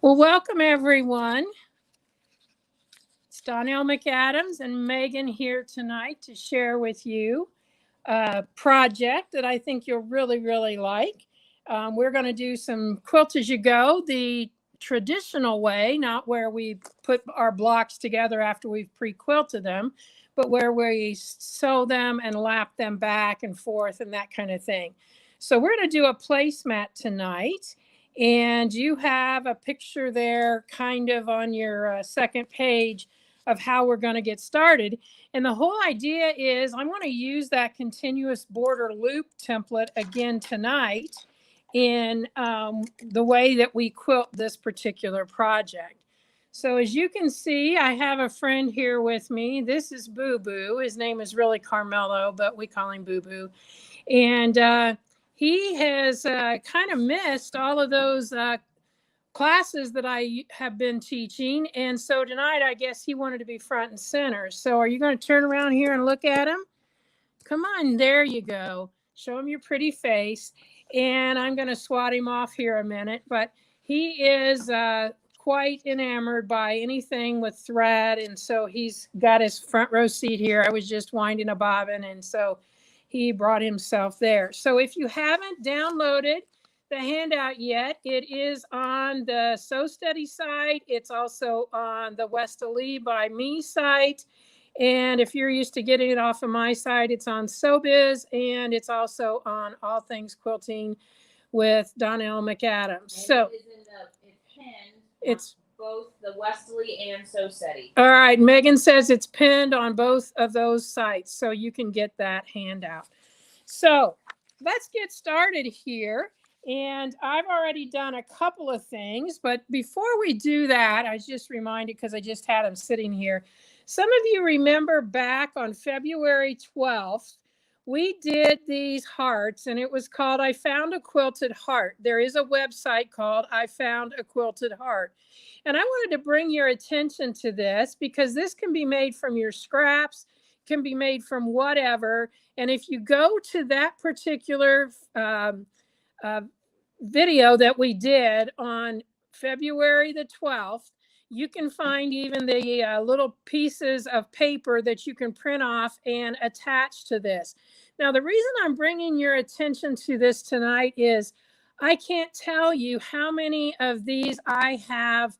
Well, welcome everyone. It's Donnell McAdams and Megan here tonight to share with you a project that I think you'll really like. We're going to do some quilt as you go, the traditional way, not where we put our blocks together after we've pre-quilted them, but where we sew them and lap them back and forth and that kind of thing. So we're going to do a placemat tonight. And you have a picture there kind of on your second page of how we're going to get started. And the whole idea is I'm going to use that continuous border loop template again tonight in the way that we quilt this particular project. So as you can see, I have a friend here with me. This is Boo Boo. His name is really Carmelo, but we call him Boo Boo. And he has kind of missed all of those classes that I have been teaching. And so tonight, I guess he wanted to be front and center. So are you going to turn around here and look at him? Come on, there you go. Show him your pretty face. And I'm going to swat him off here a minute. But he is quite enamored by anything with thread. And so he's got his front row seat here. I was just winding a bobbin. And so he brought himself there. So if you haven't downloaded the handout yet, it is on the Sew Steady site. It's also on the Westalee by me site. And if you're used to getting it off of my site, it's on SewBiz, and it's also on All Things Quilting with Donnell McAdams. And so it's both the Westalee and Sew Steady. All right, Megan says it's pinned on both of those sites, so you can get that handout. So let's get started here. And I've already done a couple of things, but before we do that, I was just reminded because I just had them sitting here. Some of you remember back on February 12th, we did these hearts, and it was called I Found a Quilted Heart. There is a website called I Found a Quilted Heart. And I wanted to bring your attention to this because this can be made from your scraps, can be made from whatever. And if you go to that particular video that we did on February the 12th, you can find even the little pieces of paper that you can print off and attach to this. Now, the reason I'm bringing your attention to this tonight is I can't tell you how many of these I have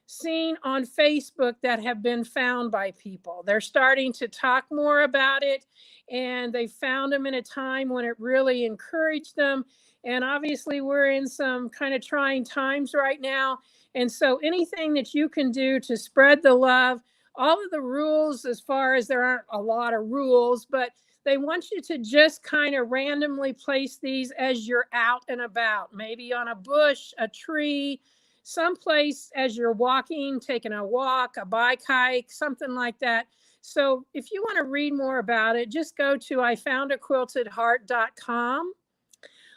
seen on Facebook that have been found by people. They're starting to talk more about it, and they found them in a time when it really encouraged them. And obviously we're in some kind of trying times right now. And so anything that you can do to spread the love, all of the rules, as far as there aren't a lot of rules, but they want you to just kind of randomly place these as you're out and about, maybe on a bush, a tree, someplace as you're walking, taking a walk, a bike hike, something like that. So if you want to read more about it, just go to ifoundaquiltedheart.com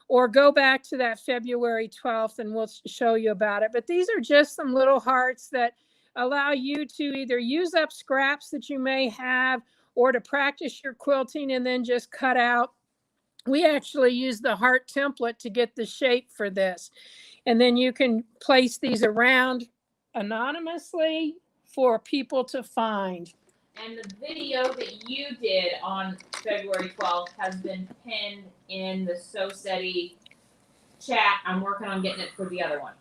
or go back to that February 12th and we'll show you about it. But these are just some little hearts that allow you to either use up scraps that you may have or to practice your quilting and then just cut out. We actually use the heart template to get the shape for this. And then you can place these around anonymously for people to find. And the video that you did on February 12th has been pinned in the Sew Steady chat. I'm working on getting it for the other one.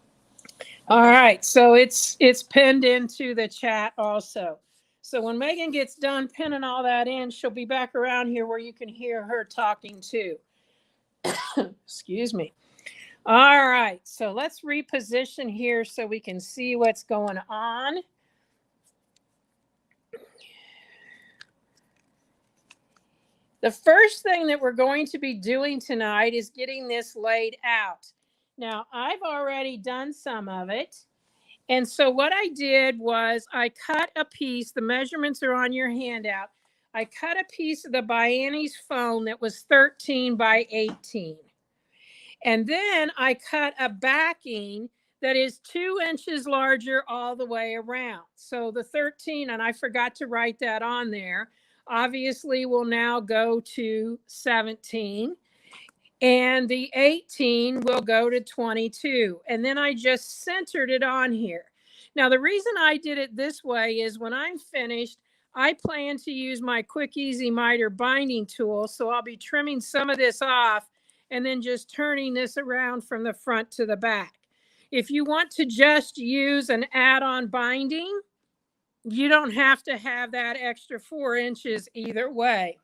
All right, so it's pinned into the chat also. So when Megan gets done pinning all that in, she'll be back around here where you can hear her talking too. Excuse me. All right, so let's reposition here so we can see what's going on. The first thing that we're going to be doing tonight is getting this laid out. Now, I've already done some of it. And so what I did was I cut a piece, the measurements are on your handout. I cut a piece of the Bianni's foam that was 13 by 18. And then I cut a backing that is 2 inches larger all the way around. So the 13, and I forgot to write that on there, obviously will now go to 17. And the 18 will go to 22. And then I just centered it on here. Now, the reason I did it this way is when I'm finished, I plan to use my QAYG Mitered binding tool. So I'll be trimming some of this off and then just turning this around from the front to the back. If you want to just use an add-on binding, you don't have to have that extra 4 inches either way.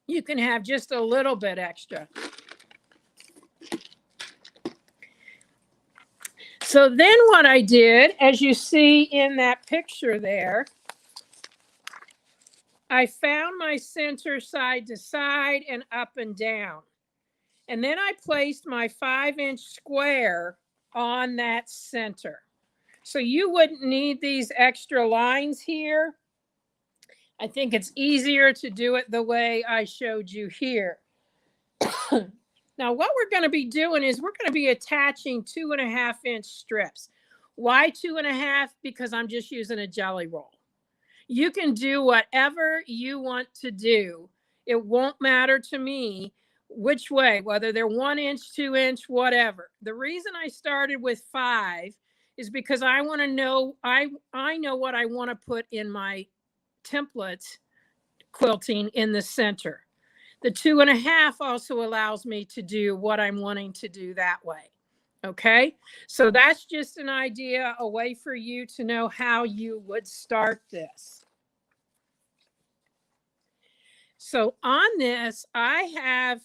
You can have just a little bit extra. So then what I did, as you see in that picture there, I found my center side to side and up and down. And then I placed my 5-inch square on that center. So you wouldn't need these extra lines here. I think it's easier to do it the way I showed you here. Now, what we're going to be doing is we're going to be attaching 2.5-inch strips. Why 2.5? Because I'm just using a jelly roll. You can do whatever you want to do. It won't matter to me which way, whether they're 1 inch, 2 inch, whatever. The reason I started with 5 is because I want to know, I know what I want to put in my template quilting in the center. The 2.5 also allows me to do what I'm wanting to do that way. Okay, so that's just an idea, a way for you to know how you would start this. So on this, I have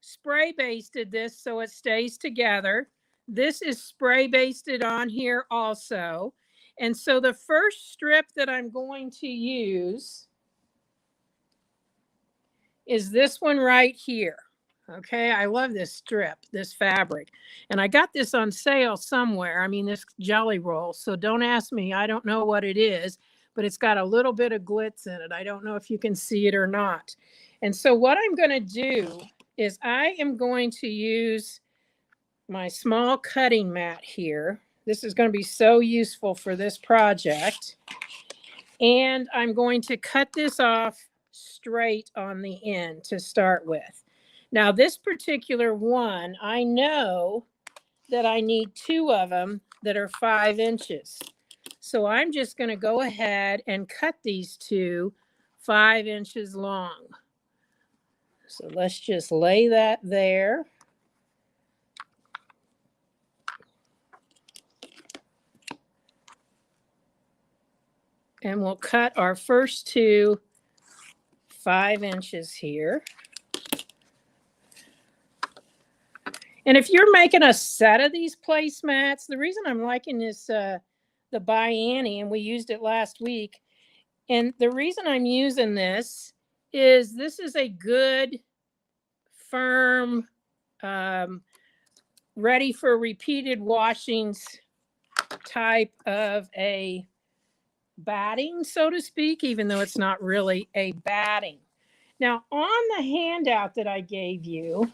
spray basted this so it stays together. This is spray basted on here also. And so the first strip that I'm going to use is this one right here. Okay, I love this strip, this fabric. And I got this on sale somewhere. I mean, this jelly roll. So don't ask me. I don't know what it is, but it's got a little bit of glitz in it. I don't know if you can see it or not. And so what I'm going to do is I am going to use my small cutting mat here. This is going to be so useful for this project. And I'm going to cut this off straight on the end to start with. Now, this particular one, I know that I need 2 of them that are 5 inches. So I'm just going to go ahead and cut these 2 5 inches long. So let's just lay that there. And we'll cut our first 2 5 inches here. And if you're making a set of these placemats, the reason I'm liking this, the Bianni, and we used it last week, and the reason I'm using this is a good, firm, ready for repeated washings type of a batting, so to speak, even though it's not really a batting. Now, on the handout that I gave you,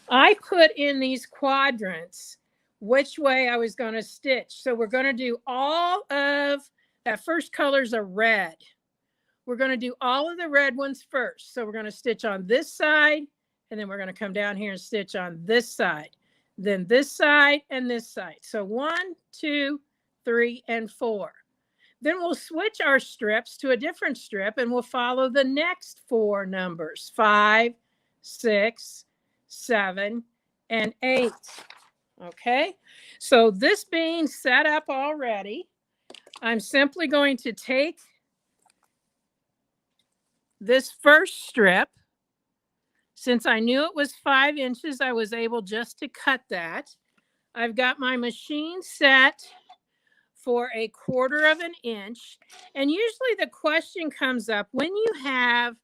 I put in these quadrants which way I was going to stitch. So we're going to do all of that. First colors are red. We're going to do all of the red ones first. So we're going to stitch on this side, and then we're going to come down here and stitch on this side, then this side and this side. So 1, 2, 3, and 4. Then we'll switch our strips to a different strip, and we'll follow the next 4 numbers, 5, 6, 7, and 8. Okay, so this being set up already, I'm simply going to take this first strip. Since I knew it was 5 inches, I was able just to cut that. I've got my machine set for 1/4 inch. And usually the question comes up, when you have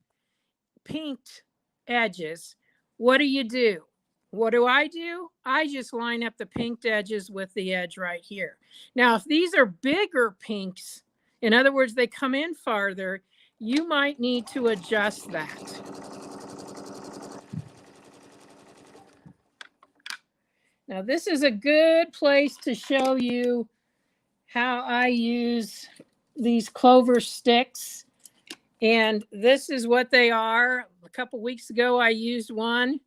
pinked edges, what do? What do? I just line up the pinked edges with the edge right here. Now, if these are bigger pinks, in other words, they come in farther, you might need to adjust that. Now, this is a good place to show you how I use these clover sticks. And this is what they are. A couple weeks ago, I used one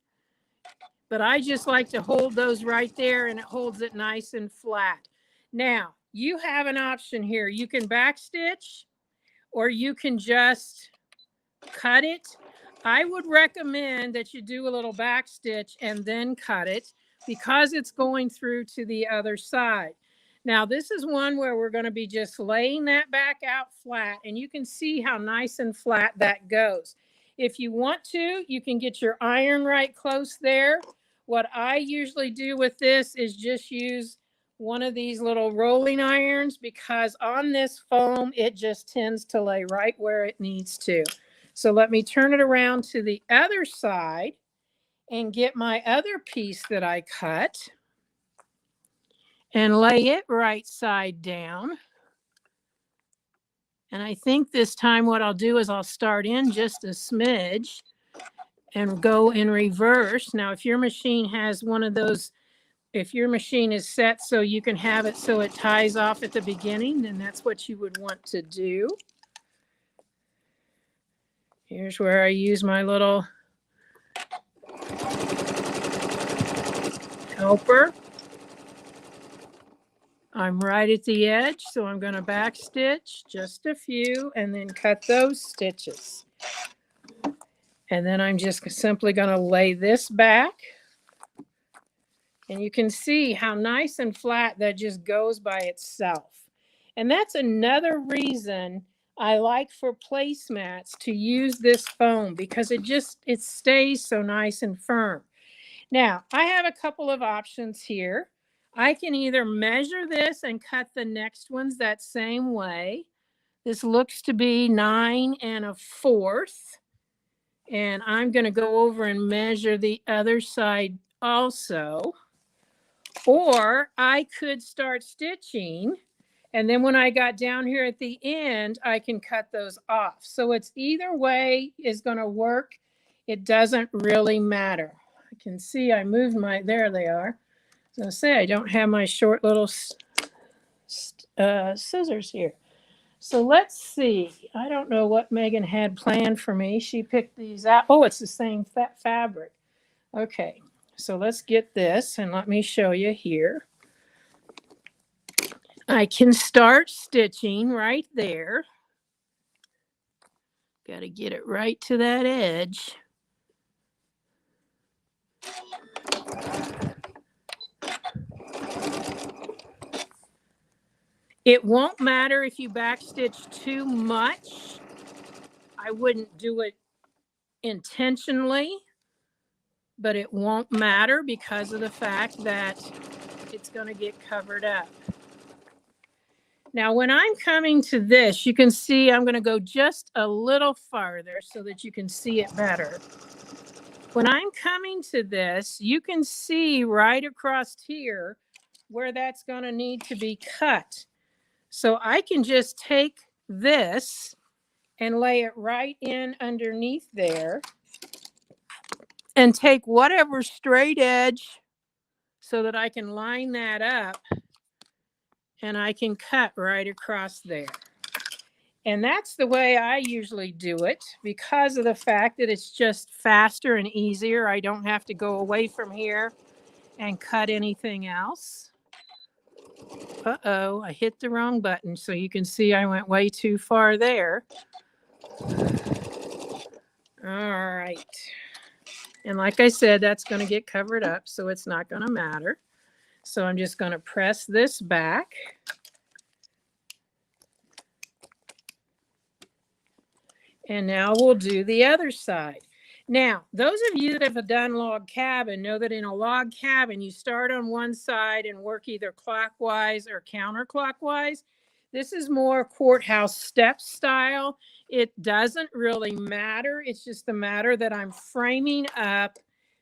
but I just like to hold those right there, and it holds it nice and flat. Now, you have an option here. You can backstitch, or you can just cut it. I would recommend that you do a little backstitch and then cut it, because it's going through to the other side. Now, this is one where we're going to be just laying that back out flat, and you can see how nice and flat that goes. If you want to, you can get your iron right close there. What I usually do with this is just use one of these little rolling irons, because on this foam, it just tends to lay right where it needs to. So let me turn it around to the other side and get my other piece that I cut and lay it right side down. And I think this time what I'll do is I'll start in just a smidge and go in reverse. Now, if your machine has one of those, if your machine is set so you can have it so it ties off at the beginning, then that's what you would want to do. Here's where I use my little helper. I'm right at the edge, so I'm going to back stitch just a few and then cut those stitches. And then I'm just simply going to lay this back. And you can see how nice and flat that just goes by itself. And that's another reason I like for placemats to use this foam, because it stays so nice and firm. Now, I have a couple of options here. I can either measure this and cut the next ones that same way. This looks to be 9 1/4. And I'm going to go over and measure the other side also. Or I could start stitching, and then when I got down here at the end, I can cut those off. So it's either way is going to work. It doesn't really matter. I can see I moved my, there they are. I was going to say I don't have my short little scissors here. So let's see. I don't know what Megan had planned for me. She picked these out. Oh, it's the same fabric. Okay, so let's get this and let me show you here. I can start stitching right there. Got to get it right to that edge. It won't matter if you backstitch too much. I wouldn't do it intentionally, but it won't matter because of the fact that it's going to get covered up. Now, when I'm coming to this, you can see I'm going to go just a little farther so that you can see it better. When I'm coming to this, you can see right across here where that's going to need to be cut. So I can just take this and lay it right in underneath there and take whatever straight edge so that I can line that up, and I can cut right across there. And that's the way I usually do it, because of the fact that it's just faster and easier. I don't have to go away from here and cut anything else. Uh-oh, I hit the wrong button. So you can see I went way too far there. All right. And like I said, that's going to get covered up, so it's not going to matter. So I'm just going to press this back. And now we'll do the other side. Now, those of you that have done log cabin know that in a log cabin, you start on one side and work either clockwise or counterclockwise. This is more courthouse step style. It doesn't really matter. It's just the matter that I'm framing up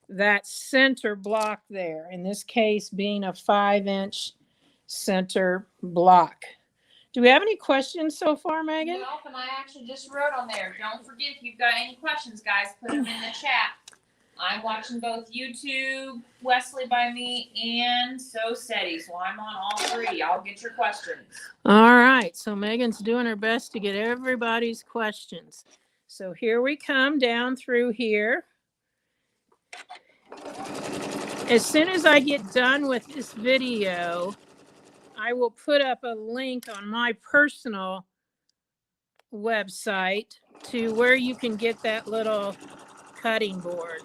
that center block there. In this case, being a 5-inch center block. Do we have any questions so far, Megan? Nope, and I actually just wrote on there. Don't forget, if you've got any questions, guys, put them in the chat. I'm watching both YouTube, Wesley by me, and SewSteady, so I'm on all three. I'll get your questions. All right, so Megan's doing her best to get everybody's questions. So here we come down through here. As soon as I get done with this video, I will put up a link on my personal website to where you can get that little cutting board.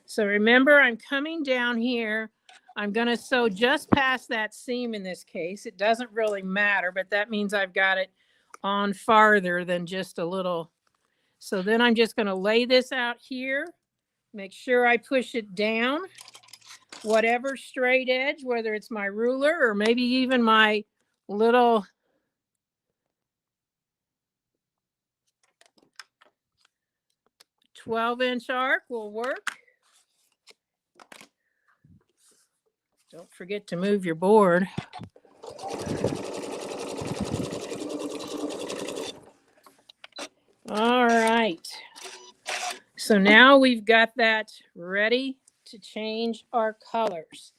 So remember, I'm coming down here. I'm going to sew just past that seam in this case. It doesn't really matter, but that means I've got it on farther than just a little. So then I'm just going to lay this out here. Make sure I push it down, whatever straight edge, whether it's my ruler or maybe even my little 12-inch arc will work. Don't forget to move your board. All right. So now we've got that ready to change our colors.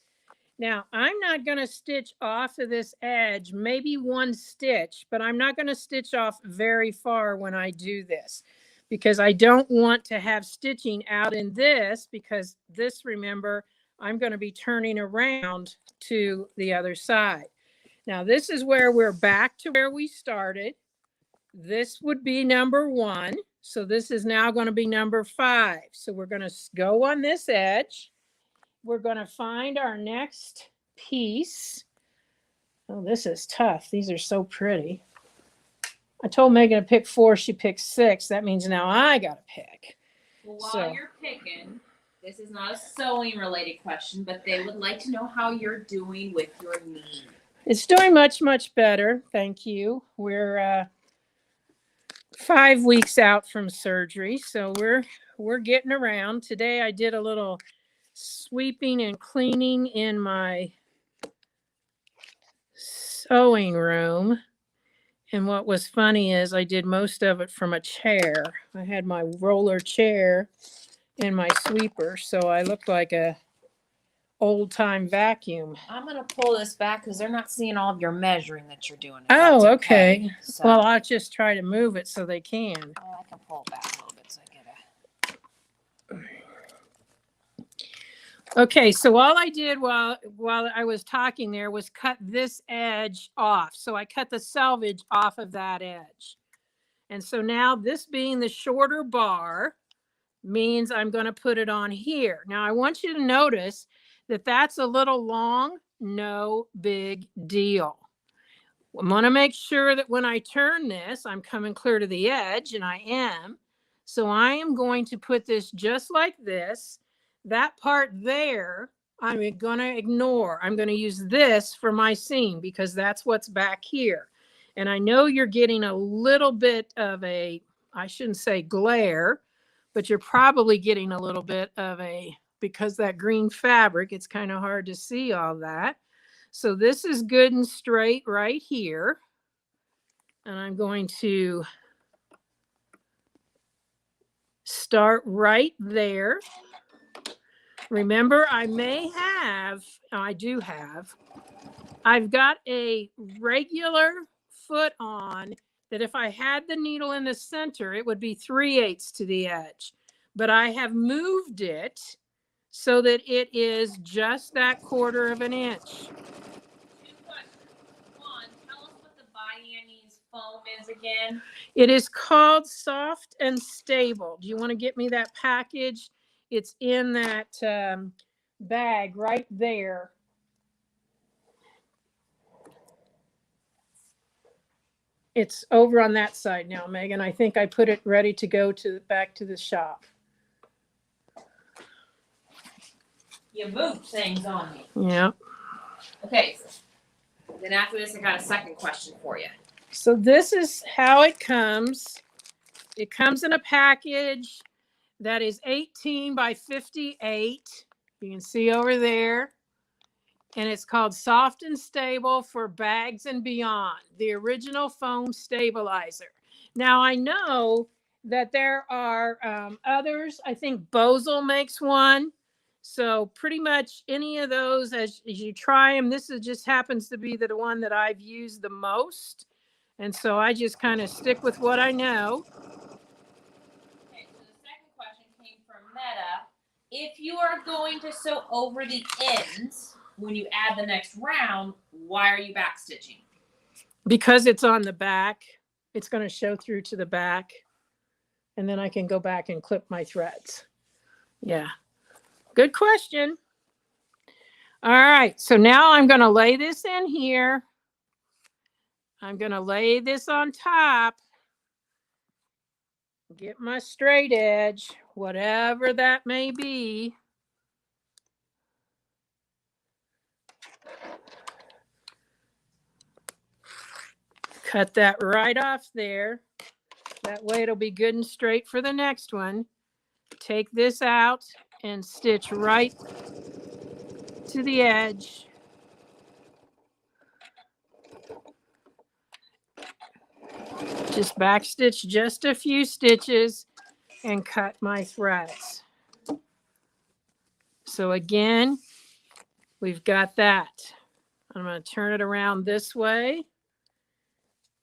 Now, I'm not going to stitch off of this edge, maybe one stitch, but I'm not going to stitch off very far when I do this because I don't want to have stitching out in this because this, remember, I'm going to be turning around to the other side. Now, this is where we're back to where we started. This would be number 1. So this is now going to be number 5. So we're going to go on this edge. We're going to find our next piece. Oh, this is tough. These are so pretty. I told Megan to pick 4. She picked 6. That means now I got to pick. Well, while you're picking, this is not a sewing related question, but they would like to know how you're doing with your knee. It's doing much, much better. Thank you. We're 5 weeks out from surgery, so we're getting around. Today I did a little sweeping and cleaning in my sewing room. And what was funny is I did most of it from a chair. I had my roller chair and my sweeper, so I looked like a old-time vacuum. I'm going to pull this back because they're not seeing all of your measuring that you're doing. Oh, okay. So, well, I'll just try to move it so they can. I can pull it back a little bit so I get Okay, so all I did while I was talking there was cut this edge off. So I cut the selvage off of that edge. And so now this being the shorter bar means I'm going to put it on here. Now I want you to notice that that's a little long, no big deal. I want to make sure that when I turn this, I'm coming clear to the edge, and I am. So I am going to put this just like this. That part there, I'm going to ignore. I'm going to use this for my seam because that's what's back here. And I know you're getting a little bit of a, I shouldn't say glare, but you're probably getting a little bit of a, because that green fabric, it's kind of hard to see all that. So this is good and straight right here. And I'm going to start right there. Remember, I've got a regular foot on that if I had the needle in the center, it would be 3/8 to the edge. But I have moved it so that it is just that 1/4 inch. foam is again? It is called Soft and Stable. Do you want to get me that package? It's in that bag right there. It's over on that side now, Megan. I think I put it ready to go back to the shop. You moved things on me. Yeah. Okay. Then after this, I got a second question for you. So this is how it comes. It comes in a package that is 18 by 58. You can see over there. And it's called Soft and Stable for Bags and Beyond, the original foam stabilizer. Now, I know that there are others. I think Bosel makes one. So pretty much any of those, as you try them, this just happens to be the one that I've used the most. And so I just kind of stick with what I know. Okay, so the second question came from Meta. if you are going to sew over the ends when you add the next round, why are you back stitching? Because it's on the back, it's going to show through to the back, and then I can go back and clip my threads. Yeah, good question. All right, so now I'm going to lay this in here. I'm going to lay this on top, get my straight edge, whatever that may be. Cut that right off there. That way it'll be good and straight for the next one. Take this out and stitch right to the edge. Just back stitch just a few stitches and cut my threads. So again, we've got that. I'm going to turn it around this way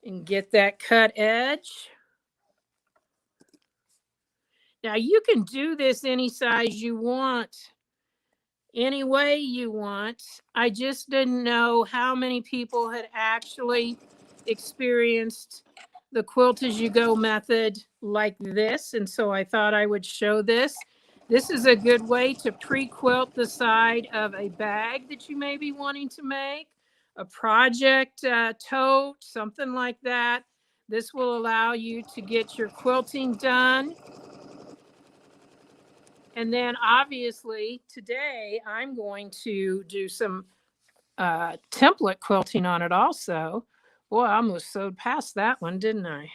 and get that cut edge. Now you can do this any size you want, any way you want. I just didn't know how many people had actually experienced the Quilt As You Go method like this, and so I thought I would show this. This is a good way to pre-quilt the side of a bag that you may be wanting to make, a project tote, something like that. This will allow you to get your quilting done. And then obviously today I'm going to do some template quilting on it also. Boy, I almost sewed past that one, didn't I?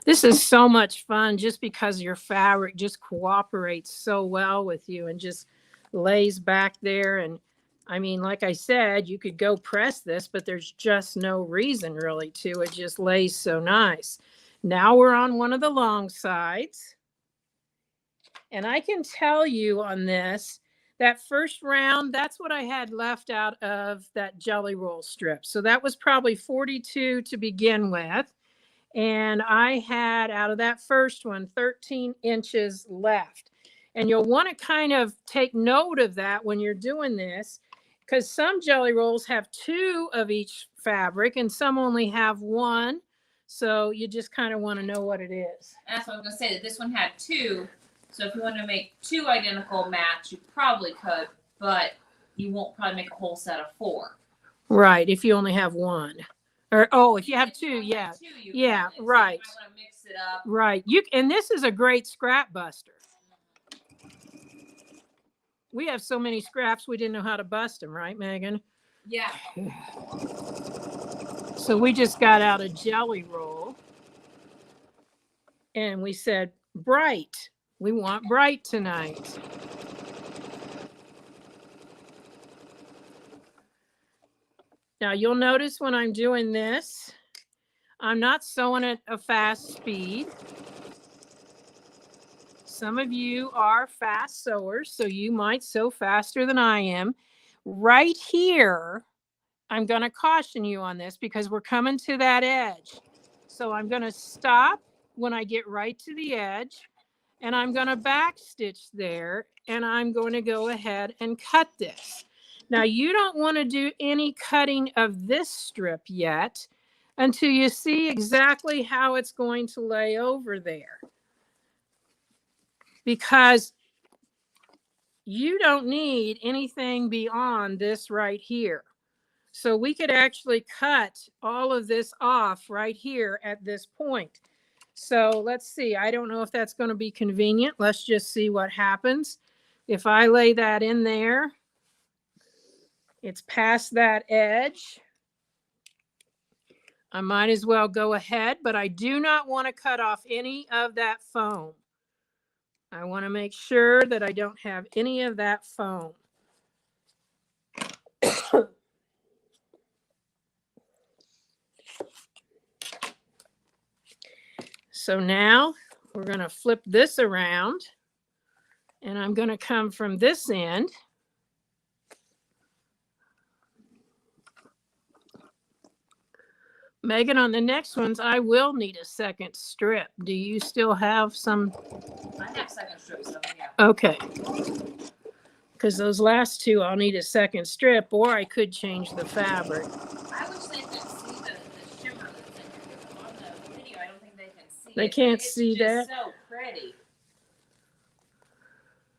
This is so much fun just because your fabric just cooperates so well with you and just lays back there. And I mean, like I said, you could go press this, but there's just no reason really to. It just lays so nice. Now we're on one of the long sides. And I can tell you on this, that first round, that's what I had left out of that jelly roll strip. So that was probably 42 to begin with. And I had out of that first one, 13 inches left. And you'll want to kind of take note of that when you're doing this, because some jelly rolls have 2 of each fabric and some only have 1. So you just kind of want to know what it is. That's what I was going to say, that this one had 2. So if you want to make 2 identical match, you probably could, but you won't probably make a whole set of 4. Right, if you only have 1. Or, oh, if you have 2, yeah. Yeah, right. So you might want to mix it up. Right. And this is a great scrap buster. We have so many scraps, we didn't know how to bust them, right, Megan? Yeah. So we just got out a jelly roll and we said, bright. We want bright tonight. Now you'll notice when I'm doing this, I'm not sewing at a fast speed. Some of you are fast sewers, so you might sew faster than I am. Right here, I'm going to caution you on this because we're coming to that edge. So I'm going to stop when I get right to the edge, and I'm going to back stitch there, and I'm going to go ahead and cut this. Now you don't want to do any cutting of this strip yet until you see exactly how it's going to lay over there. Because you don't need anything beyond this right here. So we could actually cut all of this off right here at this point. So let's see. I don't know if that's going to be convenient. Let's just see what happens. If I lay that in there, it's past that edge. I might as well go ahead, but I do not want to cut off any of that foam. I want to make sure that I don't have any of that foam. So now we're going to flip this around, and I'm going to come from this end. Megan, on the next ones, I will need a second strip. Do you still have some? I have second strips of them, yeah. Okay. Because those last two, I'll need a second strip, or I could change the fabric. I wish they could see the shimmer that's in here, because on the video, I don't think they can see They it. can't see that? It's just so pretty.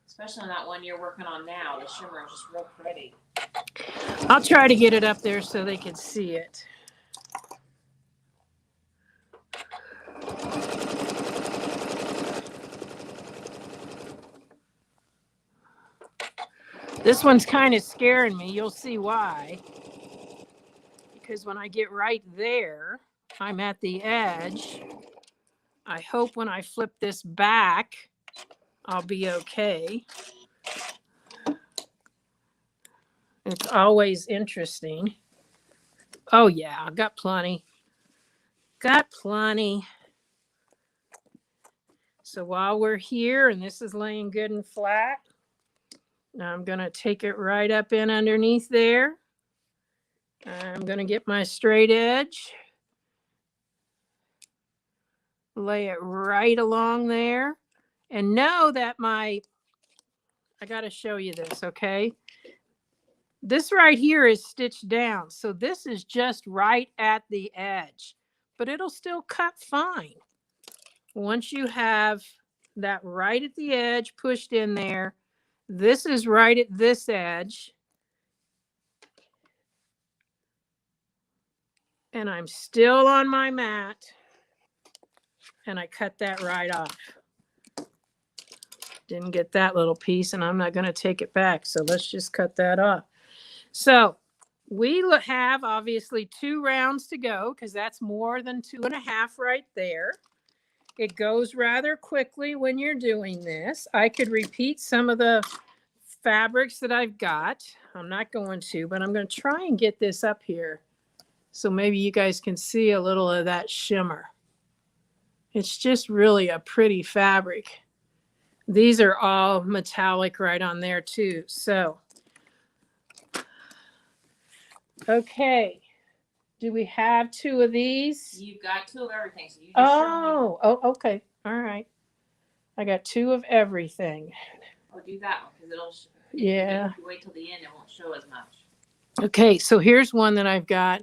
Especially on that one you're working on now. The shimmer is just real pretty. I'll try to get it up there so they can see it. This one's kind of scaring me. You'll see why. Because when I get right there, I'm at the edge. I hope when I flip this back, I'll be okay. It's always interesting. Oh yeah, I've got plenty. Got plenty. So while we're here and this is laying good and flat, now I'm going to take it right up in underneath there. I'm going to get my straight edge. Lay it right along there. And know that I got to show you this, okay? This right here is stitched down. So this is just right at the edge. But it'll still cut fine. Once you have that right at the edge pushed in there, this is right at this edge. And I'm still on my mat. And I cut that right off. Didn't get that little piece, and I'm not going to take it back. So let's just cut that off. So we have obviously 2 rounds to go because that's more than 2.5 right there. It goes rather quickly when you're doing this. I could repeat some of the fabrics that I've got. I'm not going to, but I'm going to try and get this up here so maybe you guys can see a little of that shimmer. It's just really a pretty fabric. These are all metallic right on there too. So, okay. Do we have 2 of these? You've got 2 of everything. So you just show me. Okay. All right. I got 2 of everything. Or do that one because it'll. Yeah. If you wait till the end, it won't show as much. Okay. So here's one that I've got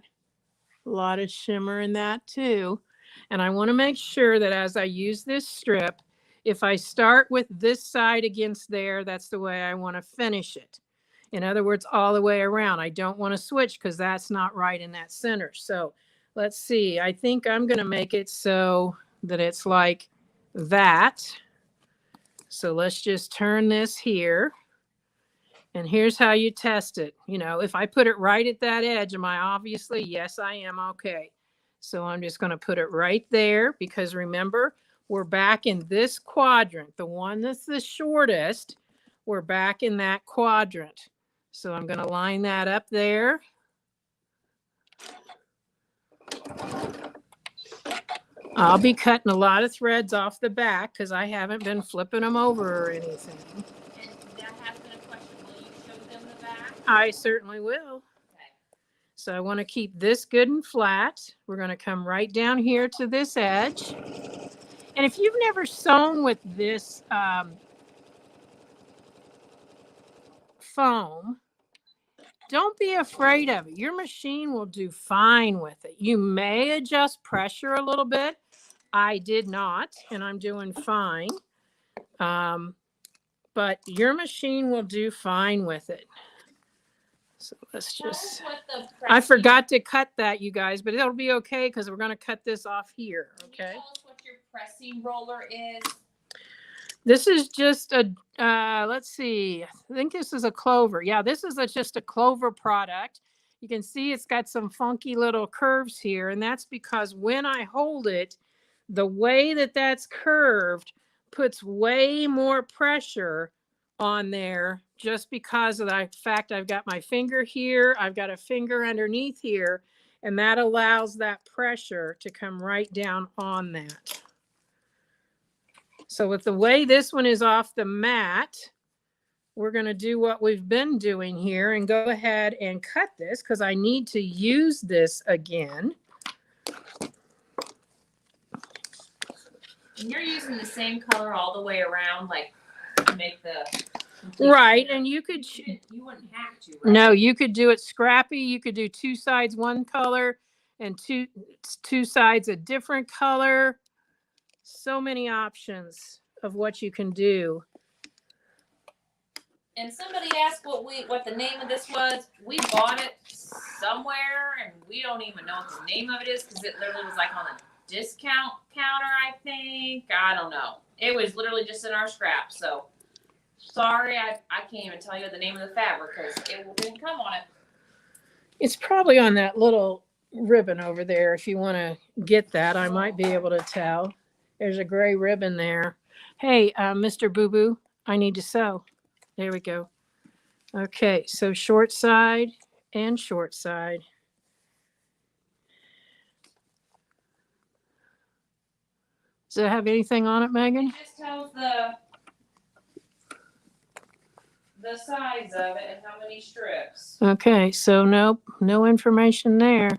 a lot of shimmer in that too. And I want to make sure that as I use this strip, if I start with this side against there, that's the way I want to finish it. In other words, all the way around. I don't want to switch because that's not right in that center. So let's see. I think I'm going to make it so that it's like that. So let's just turn this here. And here's how you test it. You know, if I put it right at that edge, am I obviously? Yes, I am. Okay. So I'm just going to put it right there because remember, we're back in this quadrant. The one that's the shortest, we're back in that quadrant. So I'm going to line that up there. I'll be cutting a lot of threads off the back because I haven't been flipping them over or anything. And that has been a question. Will you show them the back? I certainly will. Okay. So I want to keep this good and flat. We're going to come right down here to this edge. And if you've never sewn with this foam, don't be afraid of it. Your machine will do fine with it. You may adjust pressure a little bit. I did not, and I'm doing fine. But your machine will do fine with it. So let's just, I forgot to cut that, you guys, but it'll be okay because we're going to cut this off here. Okay. Can you tell us what your pressing roller is? This is just a, let's see, I think this is a Clover. Yeah, this is just a Clover product. You can see it's got some funky little curves here, and that's because when I hold it, the way that that's curved puts way more pressure on there just because of the fact I've got my finger here, I've got a finger underneath here, and that allows that pressure to come right down on that. So with the way this one is off the mat, we're going to do what we've been doing here and go ahead and cut this because I need to use this again. And you're using the same color all the way around, like to make the right, and you could you wouldn't have to, right? No, you could do it scrappy. You could do two sides one color and two sides a different color. So many options of what you can do. And somebody asked what the name of this was. We bought it somewhere, and we don't even know what the name of it is because it literally was like on a discount counter, I think. I don't know. It was literally just in our scrap. So sorry, I can't even tell you the name of the fabric because it didn't come on it. It's probably on that little ribbon over there. If you want to get that, I might be able to tell. There's a gray ribbon there. Hey, Mr. Boo Boo, I need to sew. There we go. Okay, so short side and short side. Does it have anything on it, Megan? It just tells the size of it and how many strips. Okay, so nope, no information there.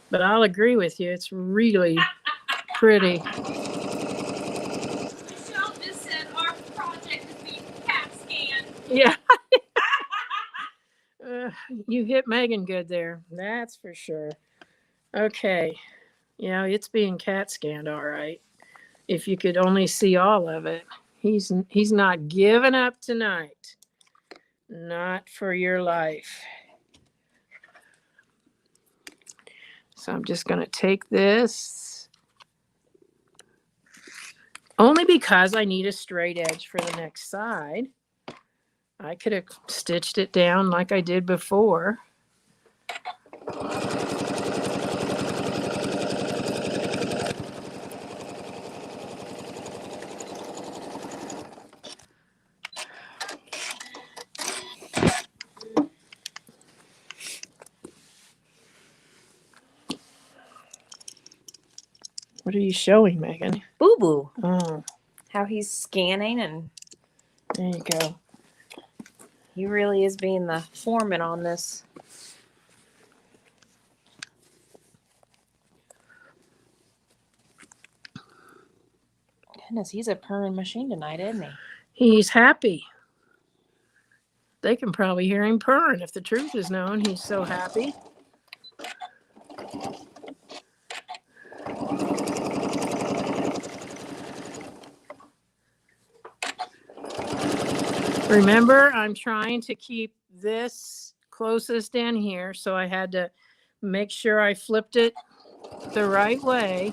But I'll agree with you. It's really pretty. Michelle just said our project is being CAT scanned. Yeah. You hit Megan good there. That's for sure. Okay. Yeah, it's being CAT scanned all right. If you could only see all of it. He's not giving up tonight. Not for your life. So I'm just going to take this. Only because I need a straight edge for the next side. I could have stitched it down like I did before. What are you showing, Megan? Boo Boo. Oh, How he's scanning, and there you go. he really is being the foreman on this. Goodness, he's a purring machine tonight, isn't he? He's happy. They can probably hear him purring if the truth is known. He's so happy. Remember, I'm trying to keep this closest in here, so I had to make sure I flipped it the right way.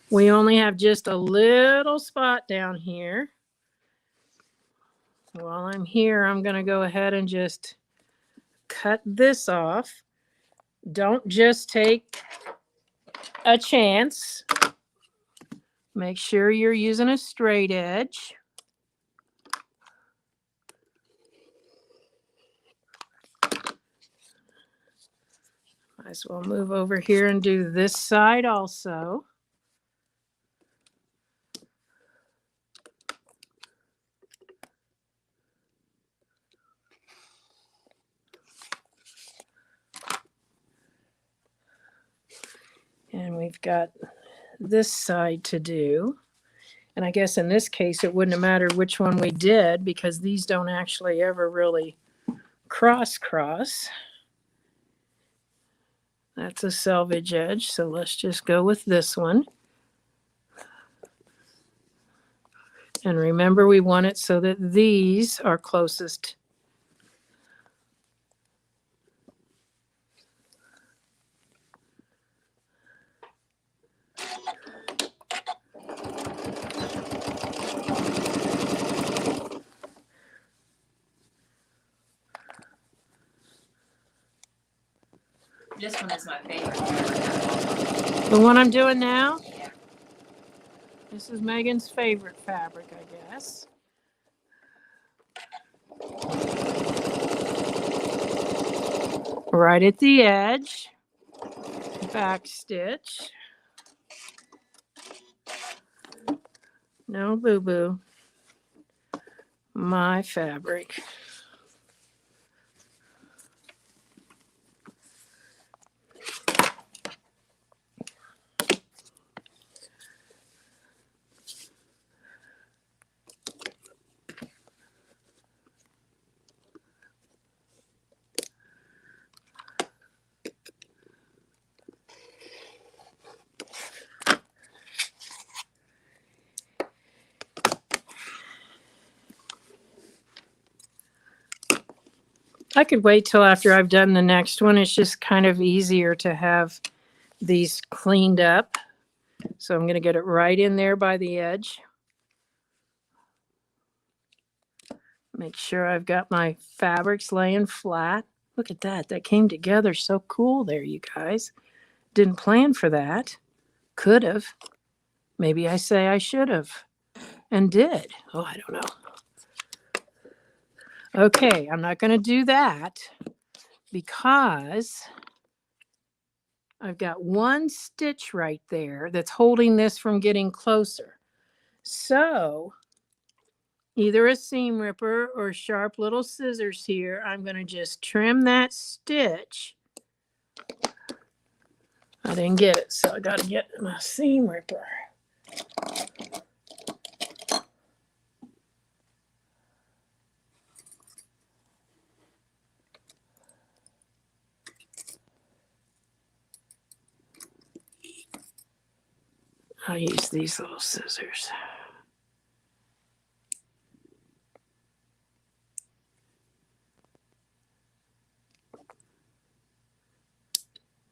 We only have just a little spot down here. While I'm here, I'm going to go ahead and just cut this off. Don't just take a chance. Make sure you're using a straight edge. Might as well move over here and do this side also. And we've got this side to do. And I guess in this case, it wouldn't have mattered which one we did because these don't actually ever really cross. That's a selvage edge, so let's just go with this one. And remember, we want it so that these are closest. This one is my favorite. The one I'm doing now? Yeah. This is Megan's favorite fabric, I guess. Right at the edge, back stitch. No boo-boo. My fabric. I could wait till after I've done the next one. It's just kind of easier to have these cleaned up. So I'm going to get it right in there by the edge. Make sure I've got my fabrics laying flat. Look at that. That came together so cool there, you guys. Didn't plan for that. Could have. Maybe I say I should have. And did. Oh, I don't know. Okay, I'm not going to do that because I've got one stitch right there that's holding this from getting closer. So either a seam ripper or sharp little scissors here, I'm going to just trim that stitch. I didn't get it, so I got to get my seam ripper. I'll use these little scissors.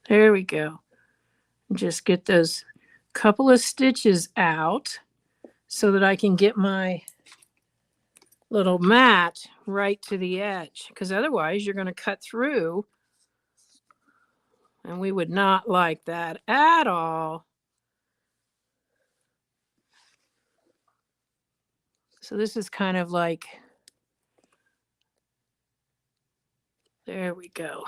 There we go. Just get those couple of stitches out so that I can get my little mat right to the edge, because otherwise you're going to cut through, and we would not like that at all. So this is kind of like, there we go.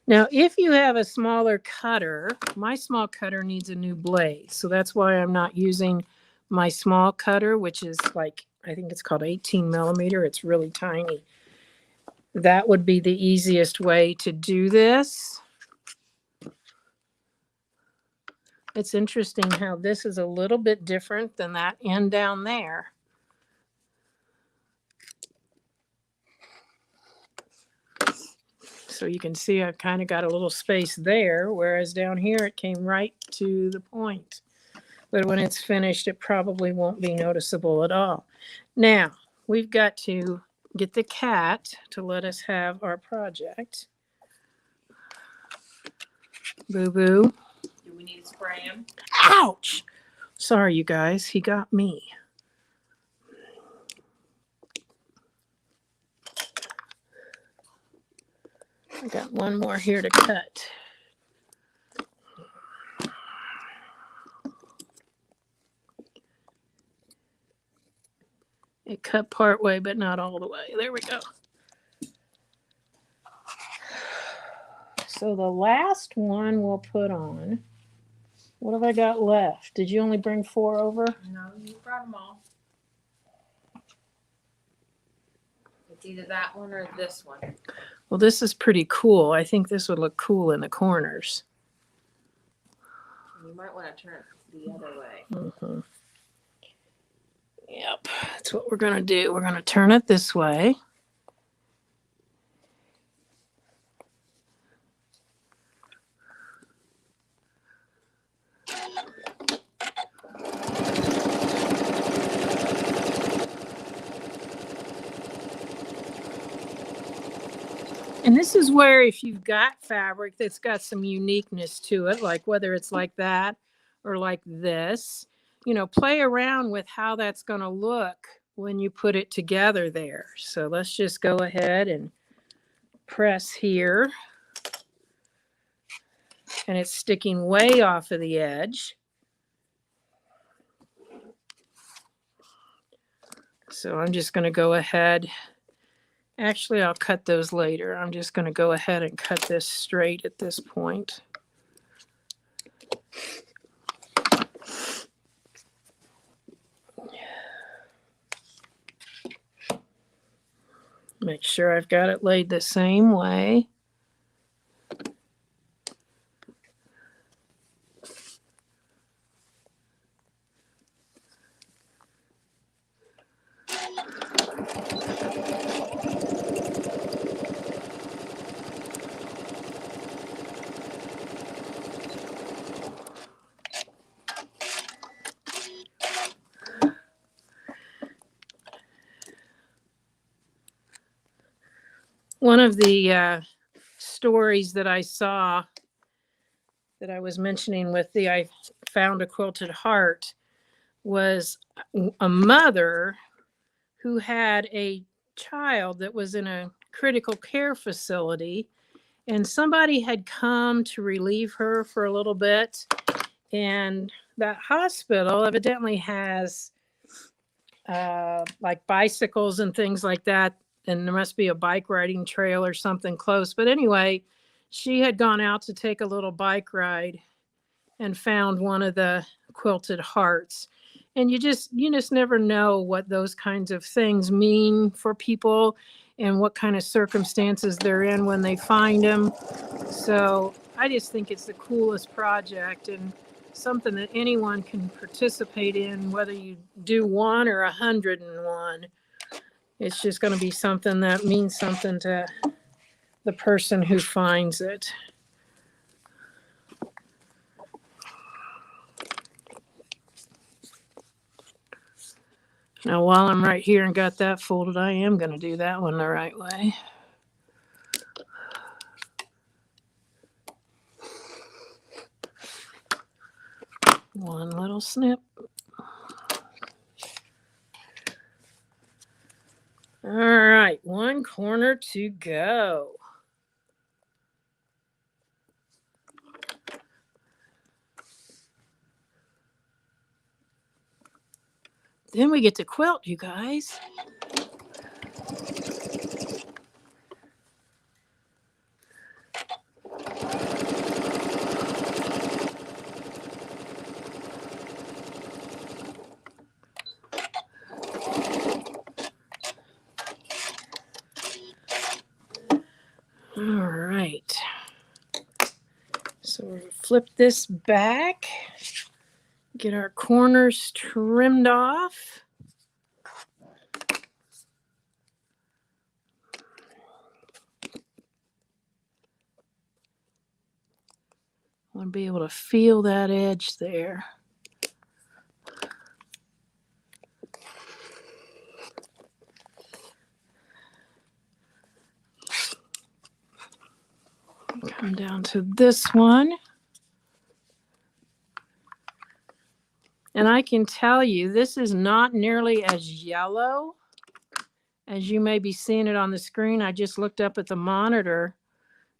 Now, if you have a smaller cutter, my small cutter needs a new blade. So that's why I'm not using my small cutter, which is like, I think it's called 18 millimeter. It's really tiny. That would be the easiest way to do this. It's interesting how this is a little bit different than that end down there. So you can see I've kind of got a little space there, whereas down here it came right to the point. But when it's finished, it probably won't be noticeable at all. Now, we've got to get the cat to let us have our project. Boo-boo. Do we need to spray him? Ouch! Sorry, you guys. He got me. I got one more here to cut. It cut part way, but not all the way. There we go. So the last one we'll put on. What have I got left? Did you only bring 4 over? No, you brought them all. It's either that one or this one. Well, this is pretty cool. I think this would look cool in the corners. You might want to turn it the other way. Mm-hmm. Yep, that's what we're going to do. We're going to turn it this way. And this is where if you've got fabric that's got some uniqueness to it, like whether it's like that or like this, you know, play around with how that's going to look when you put it together there. So let's just go ahead and press here. And it's sticking way off of the edge. So I'm just going to go ahead. Actually, I'll cut those later. I'm just going to go ahead and cut this straight at this point. Make sure I've got it laid the same way. One of the stories that I saw that I was mentioning with the I found a quilted heart was a mother who had a child that was in a critical care facility, and somebody had come to relieve her for a little bit, and that hospital evidently has like bicycles and things like that, and there must be a bike riding trail or something close. But anyway, she had gone out to take a little bike ride and found one of the quilted hearts. And you just never know what those kinds of things mean for people and what kind of circumstances they're in when they find them. So I just think it's the coolest project and something that anyone can participate in, whether you do 1 or 101. It's just going to be something that means something to the person who finds it. Now, while I'm right here and got that folded, I am going to do that one the right way. One little snip. All right, one corner to go. Then we get to quilt, you guys. All right. So we'll flip this back, get our corners trimmed off. I want to be able to feel that edge there. Come down to this one. And I can tell you, this is not nearly as yellow as you may be seeing it on the screen. I just looked up at the monitor.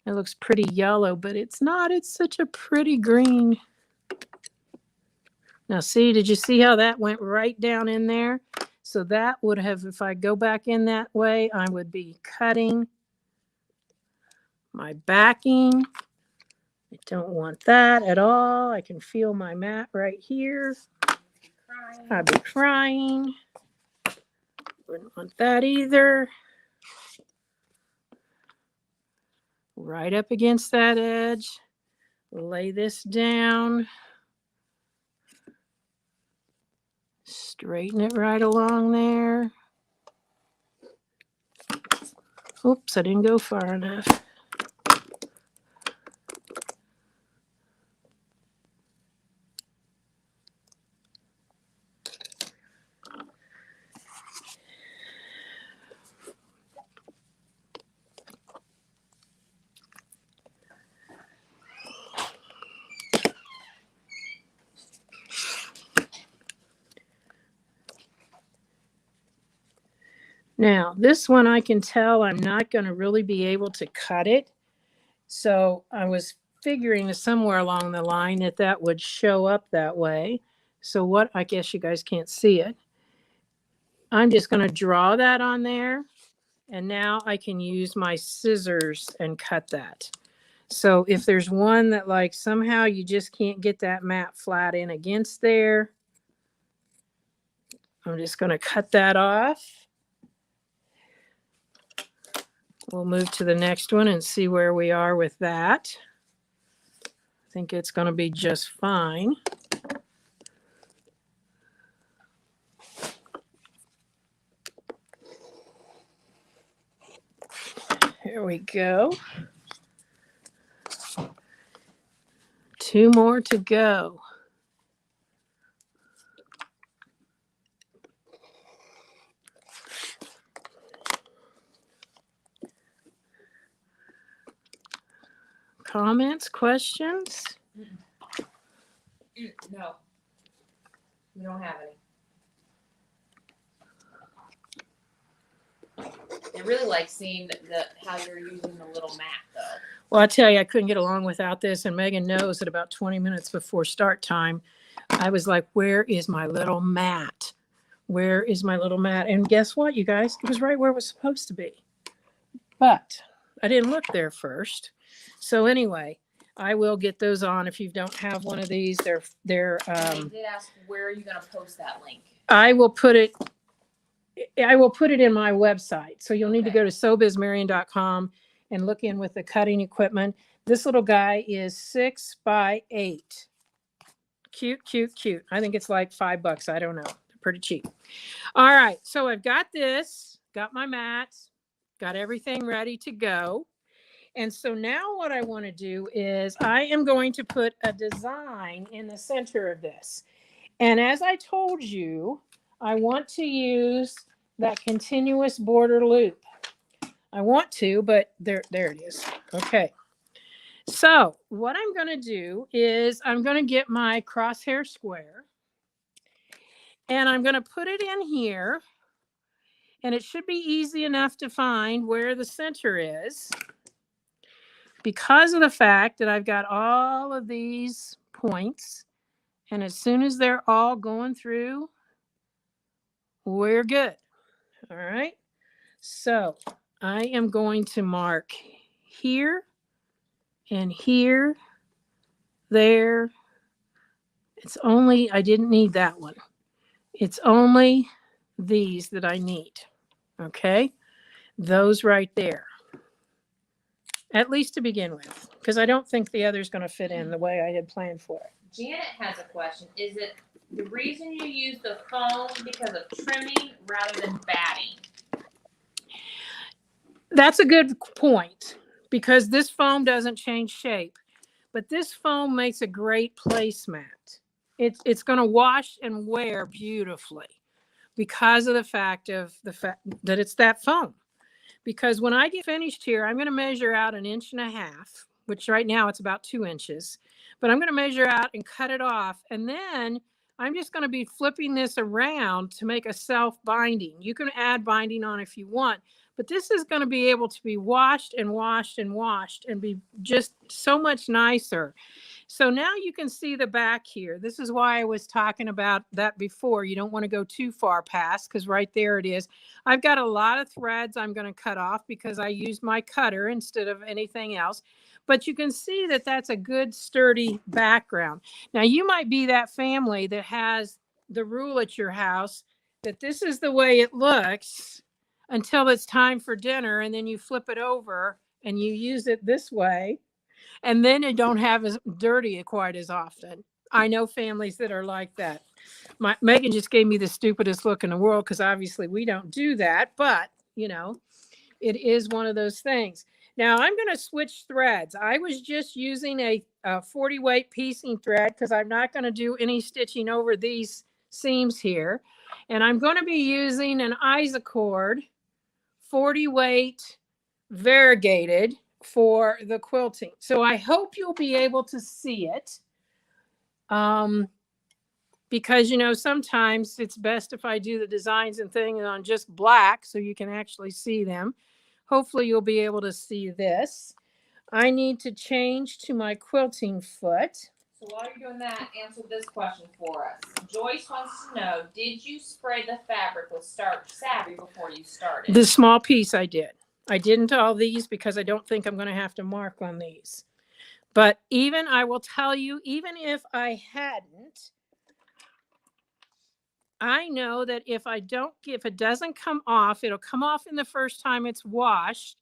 It looks pretty yellow, but it's not. It's such a pretty green. Now, see, did you see how that went right down in there? So that would have, if I go back in that way, I would be cutting my backing. I don't want that at all. I can feel my mat right here. I'd be crying. Wouldn't want that either. Right up against that edge. Lay this down. Straighten it right along there. Oops, I didn't go far enough. Now, this one I can tell I'm not going to really be able to cut it. So I was figuring somewhere along the line that that would show up that way. So what, I guess you guys can't see it. I'm just going to draw that on there. And now I can use my scissors and cut that. So if there's one that like somehow you just can't get that mat flat in against there, I'm just going to cut that off. We'll move to the next one and see where we are with that. I think it's going to be just fine. Here we go. 2 more to go. Comments, questions? No, we don't have any. I really like seeing how you're using the little mat though. Well, I tell you, I couldn't get along without this, and Megan knows that about 20 minutes before start time, I was like, where is my little mat? Where is my little mat? And guess what, you guys? It was right where it was supposed to be. But I didn't look there first. So anyway, I will get those on. If you don't have one of these, They did ask, where are you going to post that link? I will put it in my website. So you'll need to go to sobizmarion.com and look in with the cutting equipment. This little guy is 6 by 8. Cute, cute, cute. I think it's like $5. I don't know. They're pretty cheap. All right. So I've got this, got my mats, got everything ready to go. And so now what I want to do is I am going to put a design in the center of this. And as I told you, I want to use that continuous border loop. I want to, but there it is. Okay. So what I'm going to do is I'm going to get my crosshair square and I'm going to put it in here, and it should be easy enough to find where the center is because of the fact that I've got all of these points, and as soon as they're all going through, we're good. All right. So I am going to mark here and here, there. It's only, I didn't need that one. It's only these that I need. Okay. Those right there. At least to begin with, because I don't think the other's going to fit in the way I had planned for it. Janet has a question. Is it the reason you use the foam because of trimming rather than batting? That's a good point, because this foam doesn't change shape, but this foam makes a great placemat. It's going to wash and wear beautifully because of the fact that it's that foam. Because when I get finished here, I'm going to measure out 1.5 inches, which right now it's about 2 inches, but I'm going to measure out and cut it off. And then I'm just going to be flipping this around to make a self-binding. You can add binding on if you want, but this is going to be able to be washed and washed and washed and be just so much nicer. So now you can see the back here. This is why I was talking about that before. You don't want to go too far past, because right there it is. I've got a lot of threads I'm going to cut off because I used my cutter instead of anything else. But you can see that that's a good sturdy background. Now you might be that family that has the rule at your house that this is the way it looks until it's time for dinner, and then you flip it over and you use it this way. And then it don't have as dirty quite as often. I know families that are like that. Megan just gave me the stupidest look in the world because obviously we don't do that. But, you know, it is one of those things. Now I'm going to switch threads. I was just using a 40 weight piecing thread because I'm not going to do any stitching over these seams here. And I'm going to be using an Isacord 40 weight variegated for the quilting. So I hope you'll be able to see it because, you know, sometimes it's best if I do the designs and things on just black so you can actually see them. Hopefully you'll be able to see this. I need to change to my quilting foot. So while you're doing that, answer this question for us. Joyce wants to know, did you spray the fabric with Starch Savvy before you started? The small piece I did. I didn't all these because I don't think I'm going to have to mark on these. But even, I will tell you, even if I hadn't, I know that if it doesn't come off, it'll come off in the first time it's washed.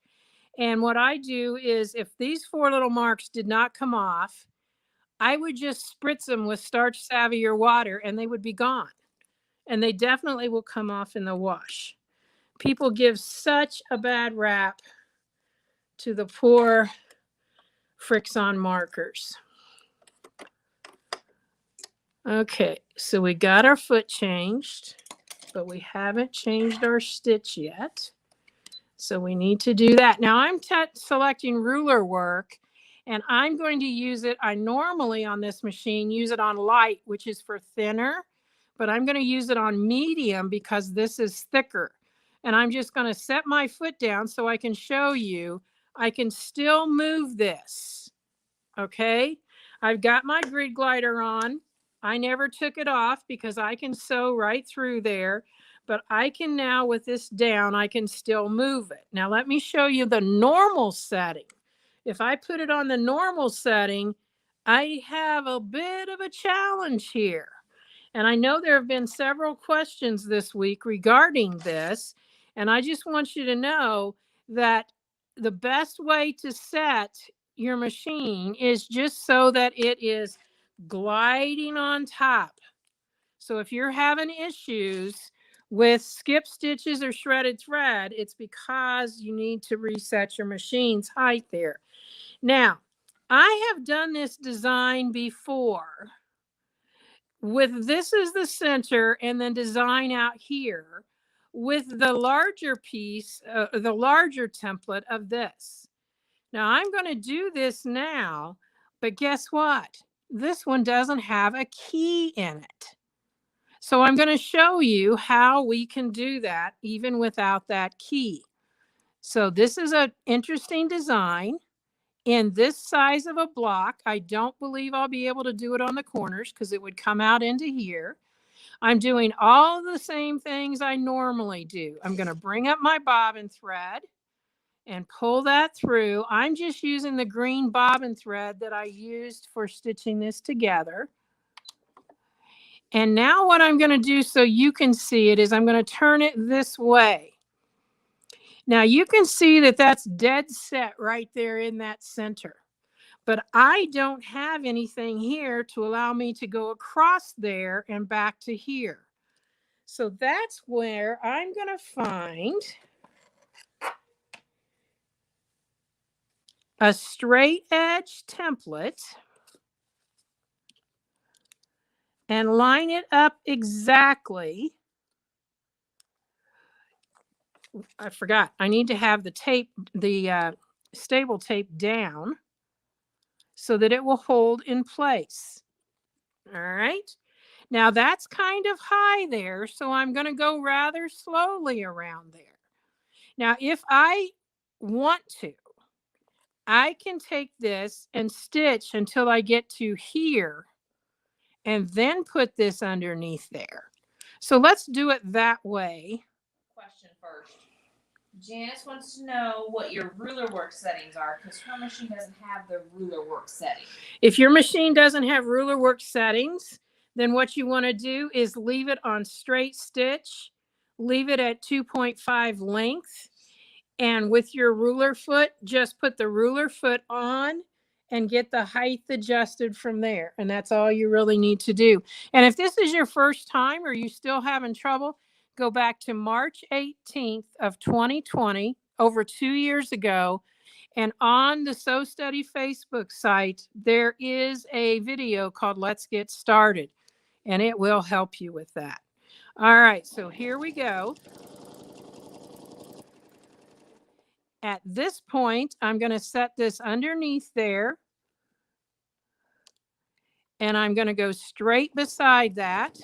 And what I do is if these 4 little marks did not come off, I would just spritz them with Starch Savvy or water and they would be gone. And they definitely will come off in the wash. People give such a bad rap to the poor Frixon markers. Okay, so we got our foot changed, but we haven't changed our stitch yet. So we need to do that. Now I'm selecting ruler work, and I'm going to use it. I normally on this machine use it on light, which is for thinner, but I'm going to use it on medium because this is thicker. And I'm just going to set my foot down so I can show you I can still move this. Okay, I've got my grid glider on. I never took it off because I can sew right through there, but I can now with this down, I can still move it. Now let me show you the normal setting. If I put it on the normal setting, I have a bit of a challenge here. And I know there have been several questions this week regarding this. And I just want you to know that the best way to set your machine is just so that it is gliding on top. So if you're having issues with skip stitches or shredded thread, it's because you need to reset your machine's height there. Now, I have done this design before with this is the center and then design out here with the larger piece, the larger template of this. Now I'm going to do this now, but guess what? This one doesn't have a key in it. So I'm going to show you how we can do that even without that key. So this is an interesting design in this size of a block. I don't believe I'll be able to do it on the corners because it would come out into here. I'm doing all the same things I normally do. I'm going to bring up my bobbin thread and pull that through. I'm just using the green bobbin thread that I used for stitching this together. And now what I'm going to do so you can see it is I'm going to turn it this way. Now you can see that that's dead set right there in that center. But I don't have anything here to allow me to go across there and back to here. So that's where I'm going to find a straight edge template and line it up exactly. I forgot. I need to have the tape, the stable tape down so that it will hold in place. All right. Now that's kind of high there, so I'm going to go rather slowly around there. Now, if I want to, I can take this and stitch until I get to here and then put this underneath there. So let's do it that way. Question first. Janice wants to know what your ruler work settings are because her machine doesn't have the ruler work setting. If your machine doesn't have ruler work settings, then what you want to do is leave it on straight stitch, leave it at 2.5 length, and with your ruler foot, just put the ruler foot on and get the height adjusted from there. And that's all you really need to do. And if this is your first time or you still having trouble, go back to March 18th of 2020, over 2 years ago. And on the Sew Study Facebook site, there is a video called Let's Get Started, and it will help you with that. All right, so here we go. At this point, I'm going to set this underneath there. And I'm going to go straight beside that.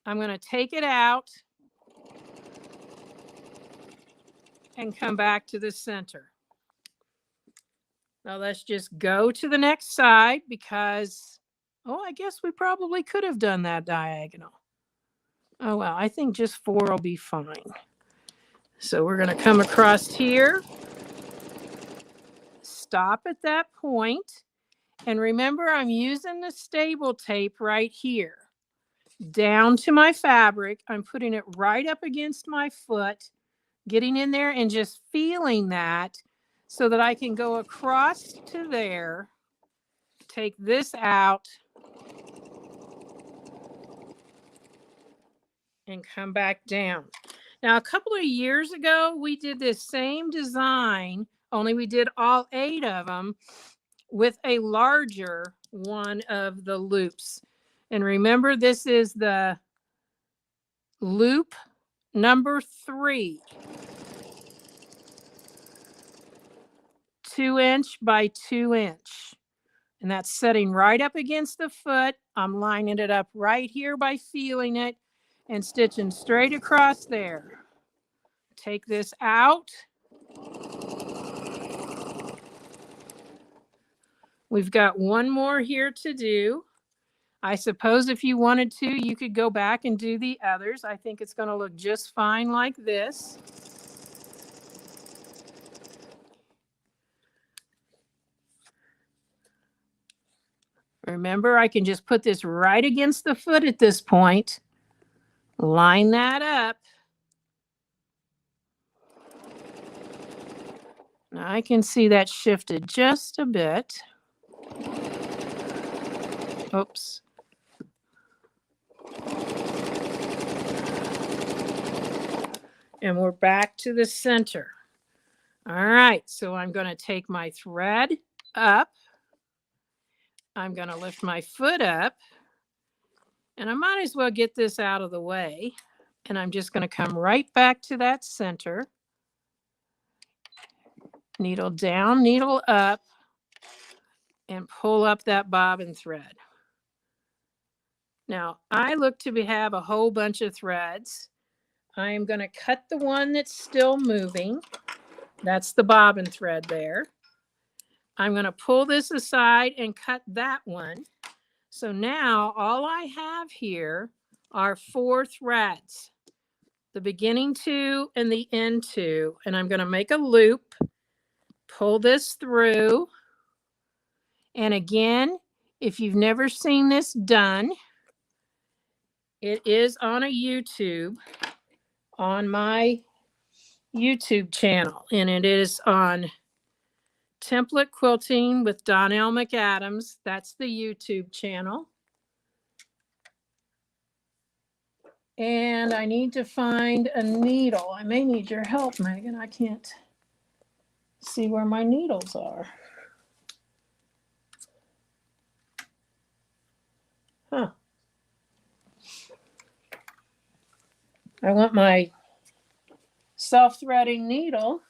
I'm going to take it out and come back to the center. Now let's just go to the next side because, oh, I guess we probably could have done that diagonal. Oh, well, I think just 4 will be fine. So we're going to come across here, stop at that point, and remember I'm using the stable tape right here. Down to my fabric, I'm putting it right up against my foot, getting in there and just feeling that so that I can go across to there, take this out, and come back down. Now, a couple of years ago, we did this same design, only we did all 8 of them with a larger one of the loops. And remember, this is the loop number 3. 2-inch by 2-inch. And that's setting right up against the foot. I'm lining it up right here by feeling it and stitching straight across there. Take this out. We've got one more here to do. I suppose if you wanted to, you could go back and do the others. I think it's going to look just fine like this. Remember, I can just put this right against the foot at this point. Line that up. Now I can see that shifted just a bit. Oops. And we're back to the center. All right, so I'm going to take my thread up. I'm going to lift my foot up. And I might as well get this out of the way. And I'm just going to come right back to that center. Needle down, needle up, and pull up that bobbin thread. Now, I look to have a whole bunch of threads. I am going to cut the one that's still moving. That's the bobbin thread there. I'm going to pull this aside and cut that one. So now all I have here are 4 threads, the beginning 2 and the end 2. And I'm going to make a loop, pull this through. And again, if you've never seen this done, it is on a YouTube, on my YouTube channel, and it is on Template Quilting with Donnell McAdams. That's the YouTube channel. And I need to find a needle. I may need your help, Megan. I can't see where my needles are. Huh. I want my self-threading needle.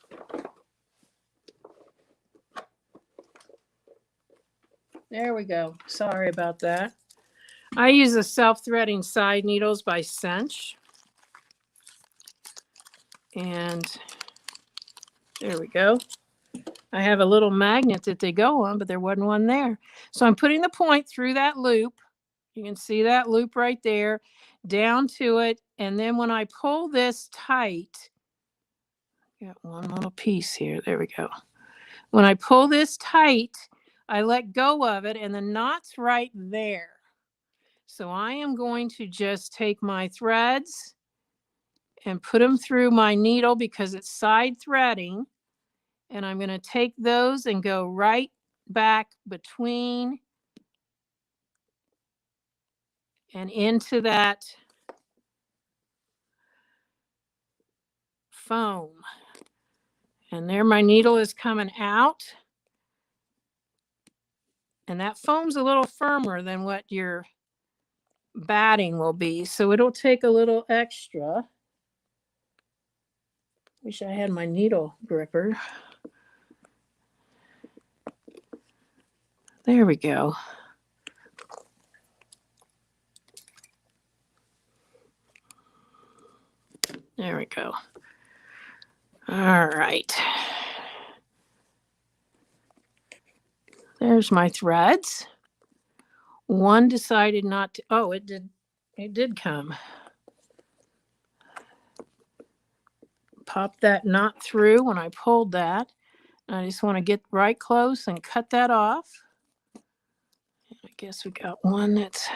There we go. Sorry about that. I use the self-threading side needles by Cinch. And there we go. I have a little magnet that they go on, but there wasn't one there. So I'm putting the point through that loop. You can see that loop right there, down to it. And then when I pull this tight, got one little piece here. There we go. When I pull this tight, I let go of it and the knot's right there. So I am going to just take my threads and put them through my needle because it's side threading. And I'm going to take those and go right back between and into that foam. And there my needle is coming out. And that foam's a little firmer than what your batting will be. So it'll take a little extra. Wish I had my needle gripper. I There we go. There we go. All right. There's my threads. One decided not to, oh, it did come. Pop that knot through when I pulled that. I just want to get right close and cut that off. I guess we got one that's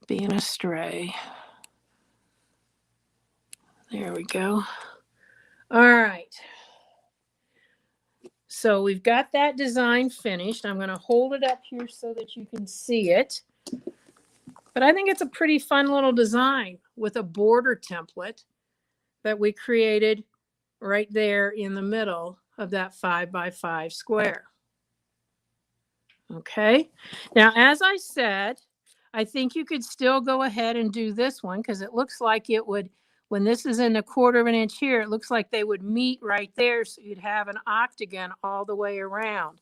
being a stray. There we go. All right. So we've got that design finished. I'm going to hold it up here so that you can see it. But I think it's a pretty fun little design with a border template that we created right there in the middle of that 5x5 square. Okay. Now, as I said, I think you could still go ahead and do this one because it looks like it would, when this is in a 1/4 of an inch here, it looks like they would meet right there. So you'd have an octagon all the way around.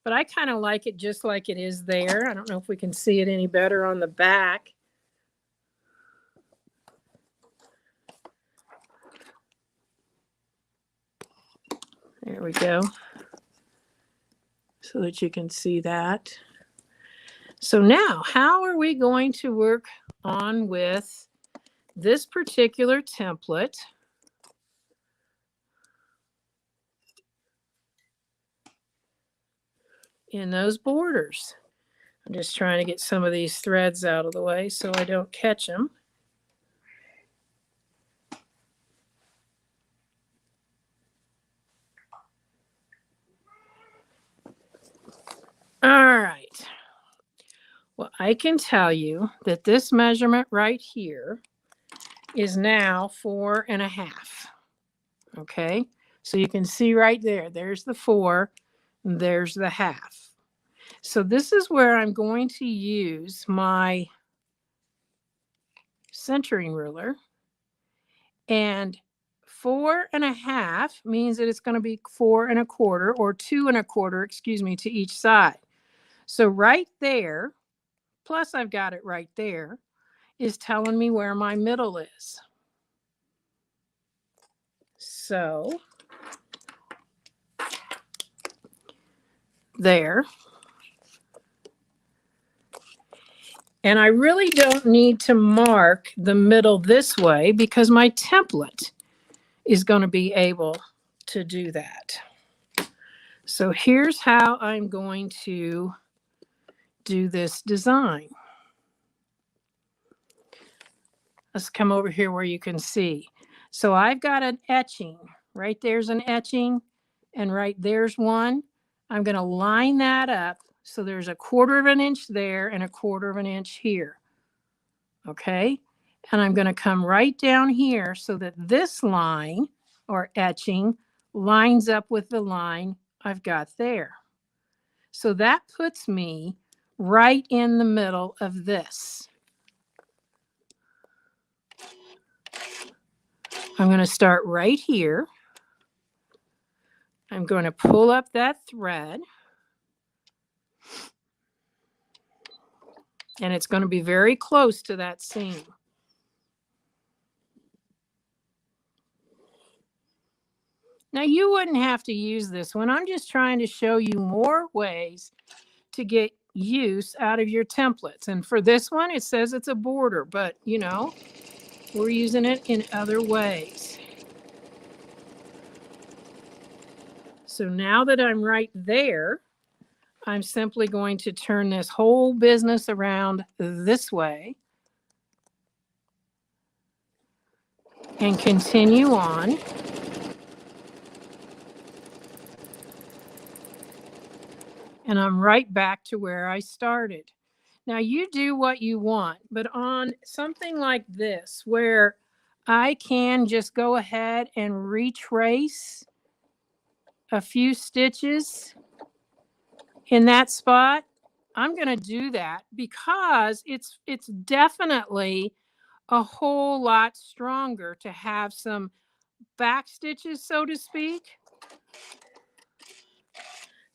But I kind of like it just like it is there. I don't know if we can see it any better on the back. There we go. So that you can see that. So now, how are we going to work on with this particular template? In those borders. I'm just trying to get some of these threads out of the way so I don't catch them. All right. Well, I can tell you that this measurement right here is now 4.5. Okay. So you can see right there, there's the 4, and there's the 1/2. So this is where I'm going to use my centering ruler, and 4.5 means that it's going to be 4 1/4 or 2 1/4, excuse me, to each side. So right there, plus I've got it right there, is telling me where my middle is. So there. And I really don't need to mark the middle this way because my template is going to be able to do that. So here's how I'm going to do this design. Let's come over here where you can see. So I've got an etching. Right there's an etching, and right there's one. I'm going to line that up so there's a 1/4 of an inch there and a 1/4 of an inch here. Okay? And I'm going to come right down here so that this line or etching lines up with the line I've got there. So that puts me right in the middle of this. I'm going to start right here. I'm going to pull up that thread. And it's going to be very close to that seam. Now you wouldn't have to use this one. I'm just trying to show you more ways to get use out of your templates. And for this one, it says it's a border, but you know, we're using it in other ways. So now that I'm right there, I'm simply going to turn this whole business around this way and continue on. And I'm right back to where I started. Now you do what you want, but on something like this, where I can just go ahead and retrace a few stitches in that spot, I'm going to do that because it's definitely a whole lot stronger to have some back stitches, so to speak.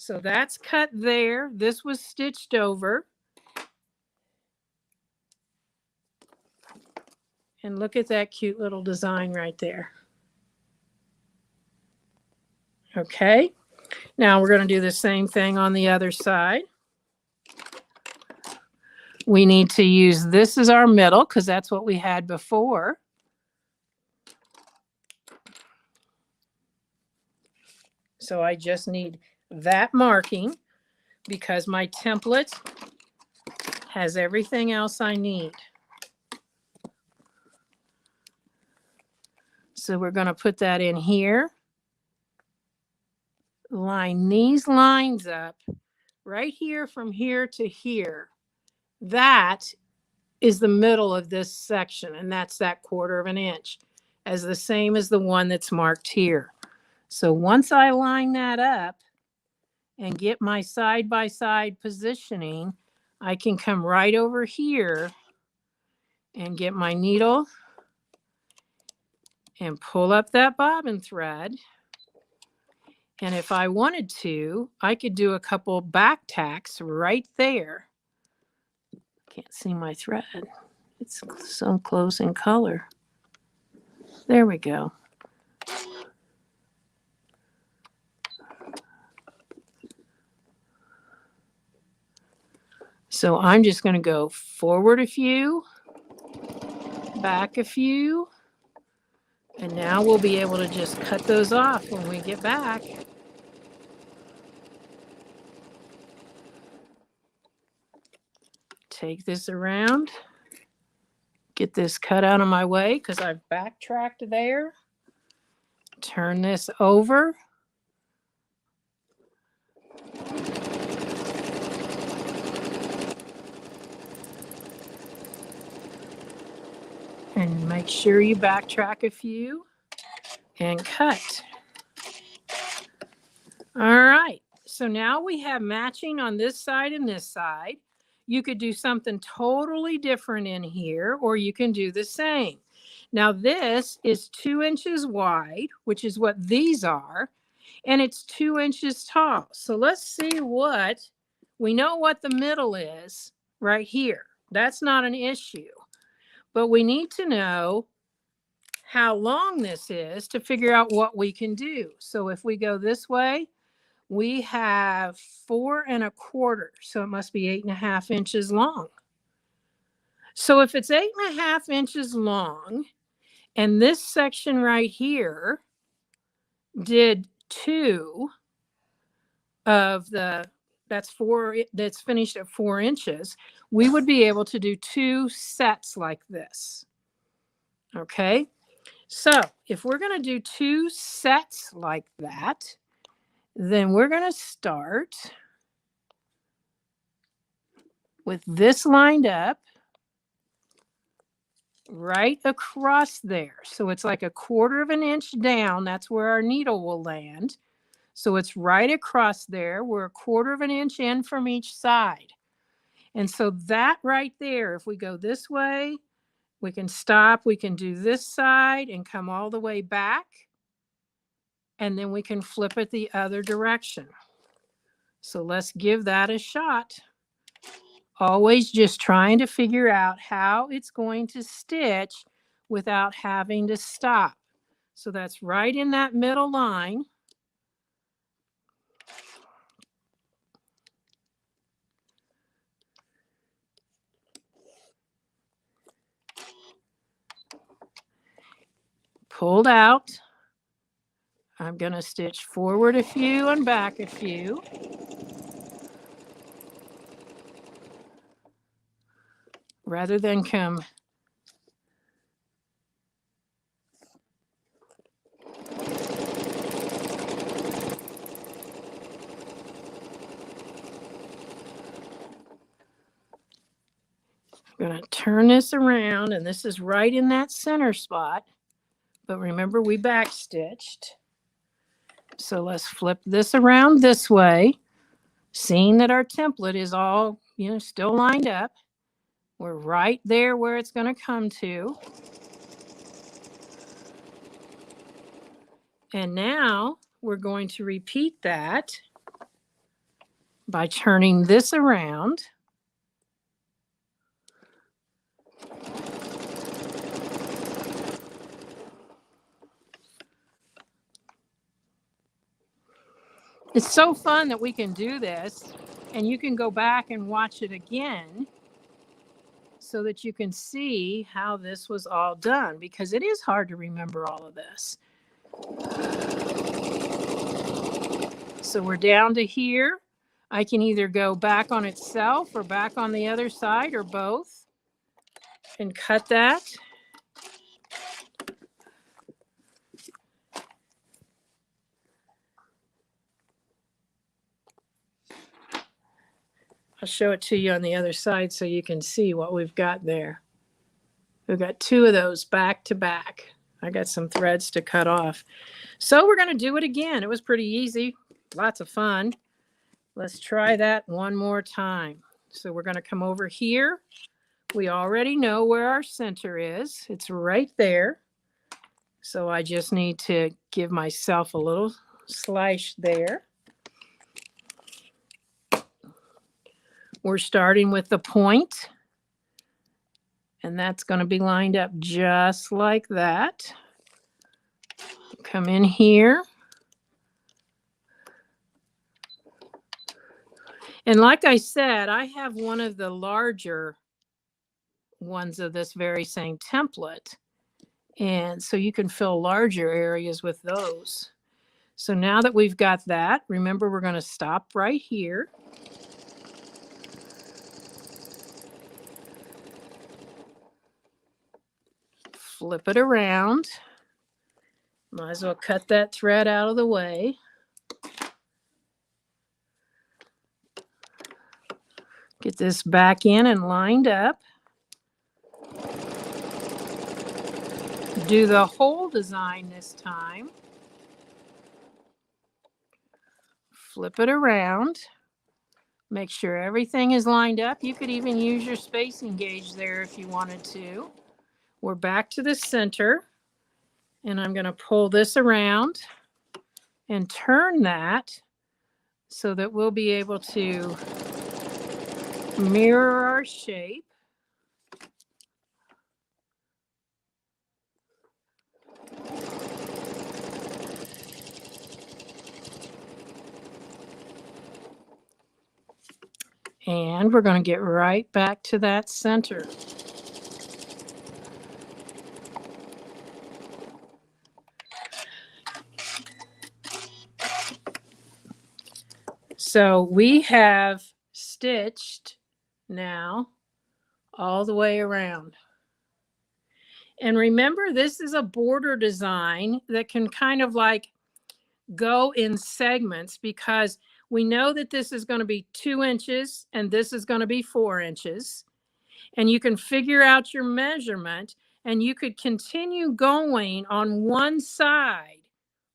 So that's cut there. This was stitched over. And look at that cute little design right there. Okay, now we're going to do the same thing on the other side. We need to use this as our middle because that's what we had before. So I just need that marking because my template has everything else I need. So we're going to put that in here. Line these lines up right here from here to here. That is the middle of this section, and that's that 1/4 of an inch, as the same as the one that's marked here. So once I line that up and get my side-by-side positioning, I can come right over here and get my needle and pull up that bobbin thread. And if I wanted to, I could do a couple back tacks right there. Can't see my thread. It's so close in color. There we go. So I'm just going to go forward a few, back a few, and now we'll be able to just cut those off when we get back. Take this around, get this cut out of my way because I've backtracked there. Turn this over. And make sure you backtrack a few and cut. All right, so now we have matching on this side and this side. You could do something totally different in here, or you can do the same. Now this is 2 inches wide, which is what these are, and it's 2 inches tall. So let's see what, we know what the middle is right here. That's not an issue, but we need to know how long this is to figure out what we can do. So if we go this way, we have 4 1/4, so it must be 8 1/2 inches long. So if it's 8 1/2 inches long, and this section right here did 2 of the, that's 4, that's finished at 4 inches, we would be able to do 2 sets like this. Okay, so if we're going to do 2 sets like that, then we're going to start with this lined up right across there. So it's like 1/4 of an inch down. That's where our needle will land. So it's right across there. We're 1/4 of an inch in from each side. And so that right there, if we go this way, we can stop. We can do this side and come all the way back. And then we can flip it the other direction. So let's give that a shot. Always just trying to figure out how it's going to stitch without having to stop. So that's right in that middle line. Pulled out. I'm going to stitch forward a few and back a few. Rather than come I'm going to turn this around, and this is right in that center spot. But remember, we back stitched. So let's flip this around this way, seeing that our template is all, still lined up. We're right there where it's going to come to. And now we're going to repeat that by turning this around. It's so fun that we can do this, and you can go back and watch it again so that you can see how this was all done, because it is hard to remember all of this. So we're down to here. I can either go back on itself or back on the other side or both and cut that. I'll show it to you on the other side so you can see what we've got there. We've got two of those back to back. I got some threads to cut off. So we're going to do it again. It was pretty easy. Lots of fun. Let's try that one more time. So we're going to come over here. We already know where our center is. It's right there. So I just need to give myself a little slice there. We're starting with the point, and that's going to be lined up just like that. Come in here. And like I said, I have one of the larger ones of this very same template. And so you can fill larger areas with those. So now that we've got that, remember we're going to stop right here. Flip it around. Might as well cut that thread out of the way. Get this back in and lined up. Do the whole design this time. Flip it around. Make sure everything is lined up. You could even use your spacing gauge there if you wanted to. We're back to the center, and I'm going to pull this around and turn that so that we'll be able to mirror our shape. And we're going to get right back to that center. So we have stitched now all the way around. And remember, this is a border design that can kind of like go in segments, because we know that this is going to be 2 inches and this is going to be 4 inches. And you can figure out your measurement, and you could continue going on one side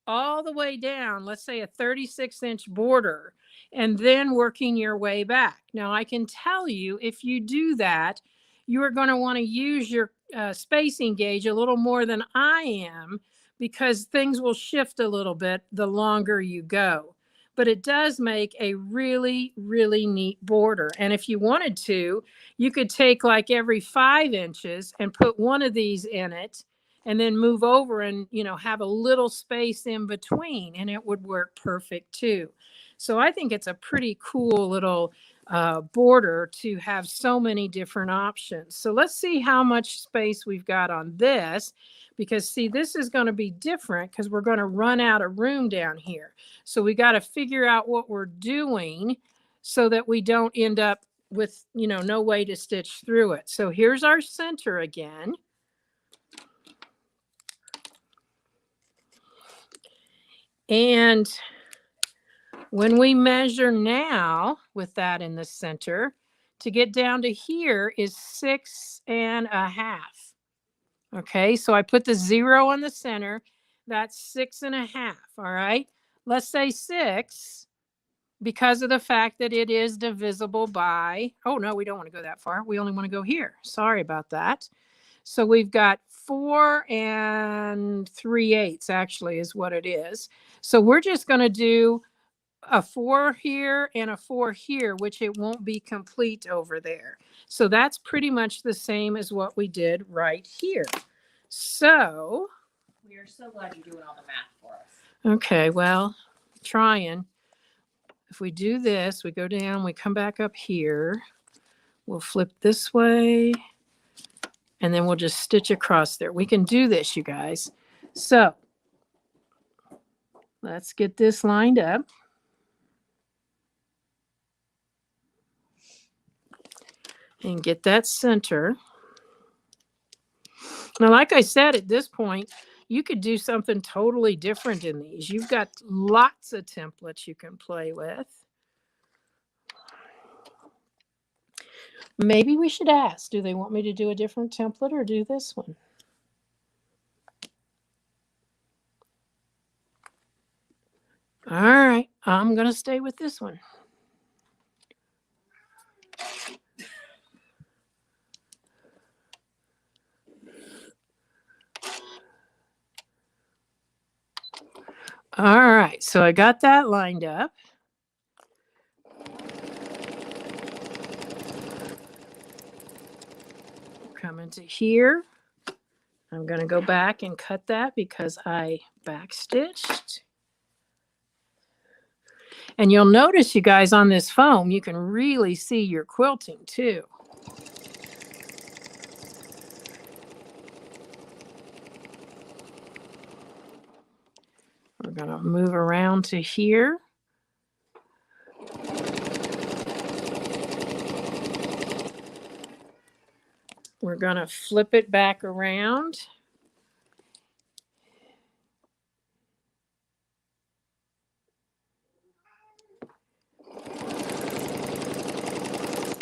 all the way down, let's say a 36-inch border, and then working your way back. Now, I can tell you, if you do that, you are going to want to use your spacing gauge a little more than I am, because things will shift a little bit the longer you go. But it does make a really, really neat border. And if you wanted to, you could take like every 5 inches and put one of these in it, and then move over and, you know, have a little space in between, and it would work perfect too. So I think it's a pretty cool little border to have so many different options. So let's see how much space we've got on this, because see, this is going to be different because we're going to run out of room down here. So we got to figure out what we're doing so that we don't end up with, you know, no way to stitch through it. So here's our center again. And when we measure now with that in the center, to get down to here is 6.5. Okay, so I put the 0 on the center. That's 6.5. All right, let's say 6, because of the fact that it is divisible by, oh no, we don't want to go that far. We only want to go here. Sorry about that. So we've got 4 3/8 actually is what it is. So we're just going to do a 4 here and a 4 here, which it won't be complete over there. So that's pretty much the same as what we did right here. So, We are so glad you're doing all the math for us. okay, well, trying. If we do this, we go down, we come back up here. We'll flip this way, and then we'll just stitch across there. We can do this, you guys. So, let's get this lined up. And get that center. Now, like I said, at this point, you could do something totally different in these. You've got lots of templates you can play with. Maybe we should ask, do they want me to do a different template or do this one? All right, I'm going to stay with this one. All right, so I got that lined up. Come into here. I'm going to go back and cut that because I backstitched. And you'll notice, you guys, on this foam, you can really see your quilting too. We're going to move around to here. We're going to flip it back around.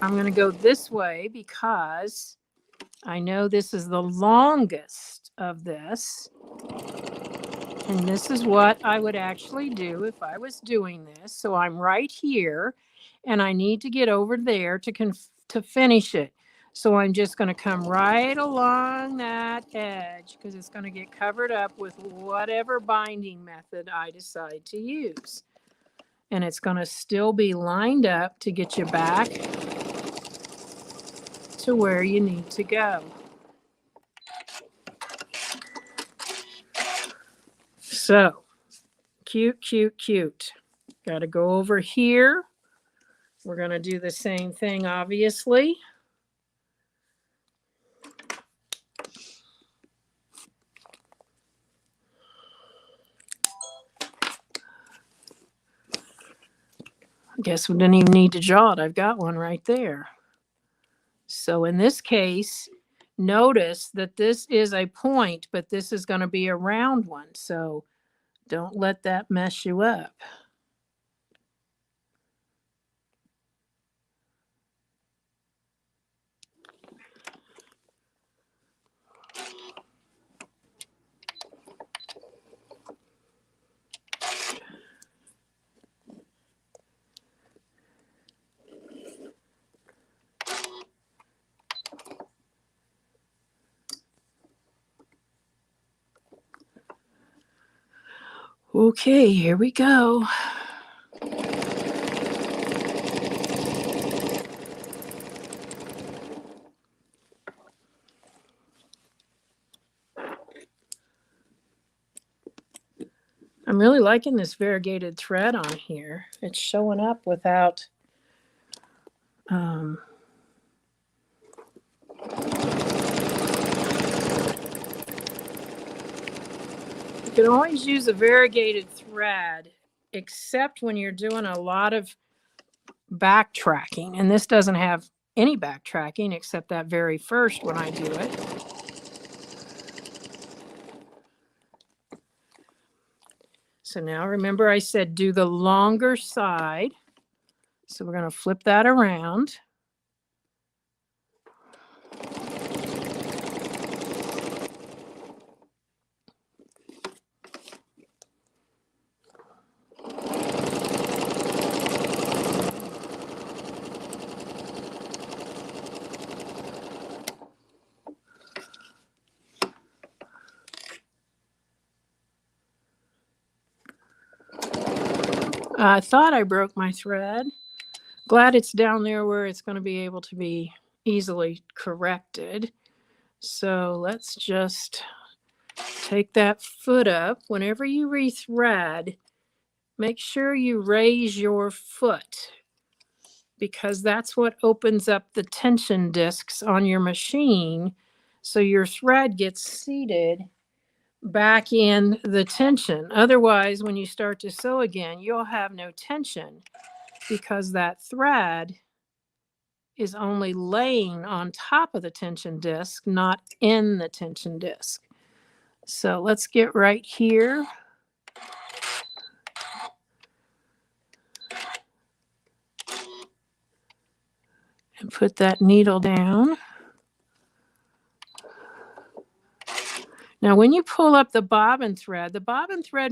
I'm going to go this way because I know this is the longest of this. And this is what I would actually do if I was doing this. So I'm right here and I need to get over there to finish it. So I'm just going to come right along that edge because it's going to get covered up with whatever binding method I decide to use. And it's going to still be lined up to get you back to where you need to go. So, cute, cute, cute. Got to go over here. We're going to do the same thing, obviously. I guess we didn't even need to draw it. I've got one right there. So in this case, notice that this is a point, but this is going to be a round one. So don't let that mess you up. Okay, here we go. I'm really liking this variegated thread on here. It's showing up without you can always use a variegated thread, except when you're doing a lot of backtracking. And this doesn't have any backtracking except that very first when I do it. So now remember I said do the longer side. So we're going to flip that around. I thought I broke my thread. Glad it's down there where it's going to be able to be easily corrected. So let's just take that foot up. Whenever you rethread, make sure you raise your foot, because that's what opens up the tension discs on your machine, so your thread gets seated back in the tension. Otherwise, when you start to sew again, you'll have no tension because that thread is only laying on top of the tension disc, not in the tension disc. So let's get right here. And put that needle down. Now, when you pull up the bobbin thread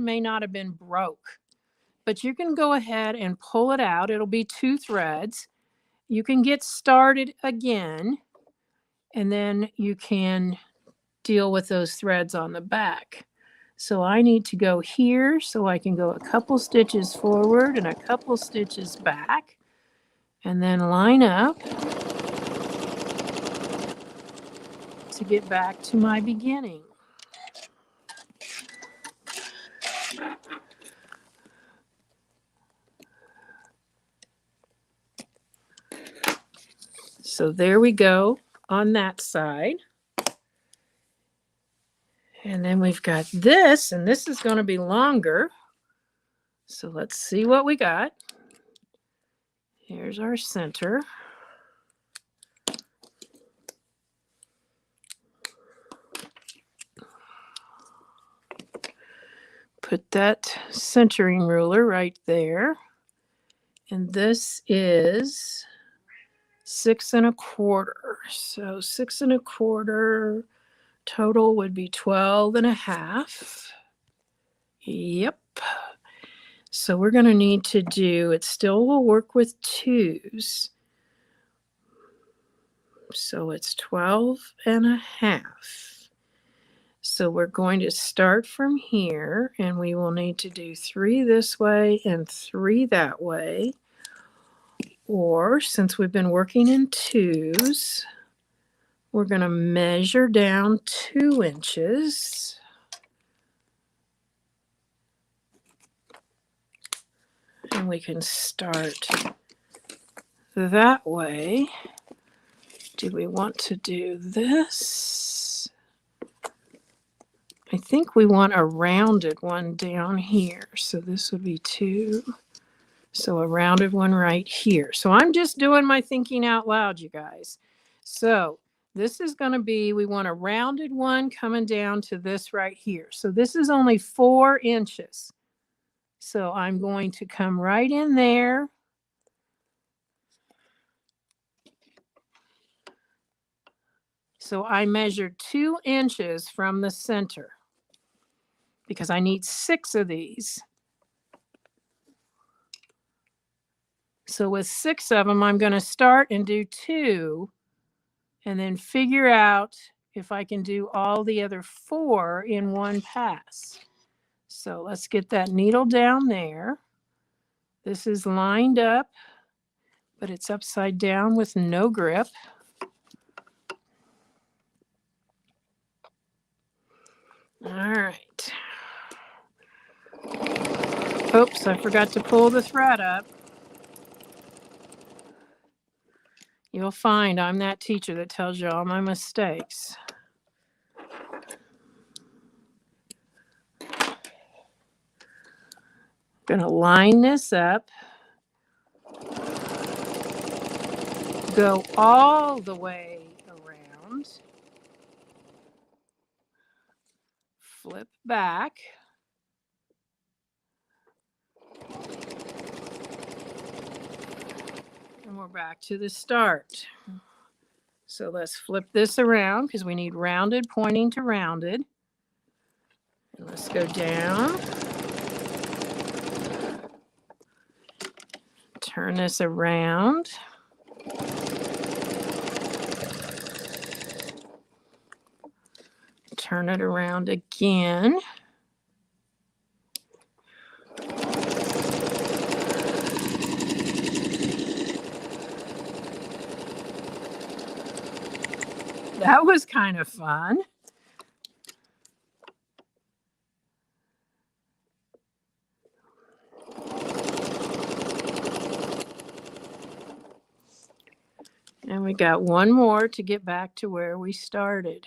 may not have been broke, but you can go ahead and pull it out. It'll be 2 threads. You can get started again, and then you can deal with those threads on the back. So I need to go here so I can go a couple stitches forward and a couple stitches back, and then line up to get back to my beginning. So there we go on that side. And then we've got this, and this is going to be longer. So let's see what we got. Here's our center. Put that centering ruler right there. And this is 6 1/4. So 6 1/4 total would be 12 1/2. Yep. So we're going to need to do, it still will work with 2s. So it's 12 1/2. So we're going to start from here, and we will need to do 3 this way and 3 that way. Or since we've been working in 2s, we're going to measure down 2 inches. And we can start that way. Do we want to do this? I think we want a rounded one down here. So this would be 2. So a rounded one right here. So I'm just doing my thinking out loud, you guys. So this is going to be, we want a rounded one coming down to this right here. So this is only 4 inches. So I'm going to come right in there. So I measured 2 inches from the center because I need 6 of these. So with 6 of them, I'm going to start and do 2 and then figure out if I can do all the other 4 in one pass. So let's get that needle down there. This is lined up, but it's upside down with no grip. All right. Oops, I forgot to pull the thread up. You'll find I'm that teacher that tells you all my mistakes. I'm going to line this up. Go all the way around. Flip back. And we're back to the start. So let's flip this around because we need rounded pointing to rounded. And let's go down. Turn this around. Turn it around again. That was kind of fun. And we got one more to get back to where we started.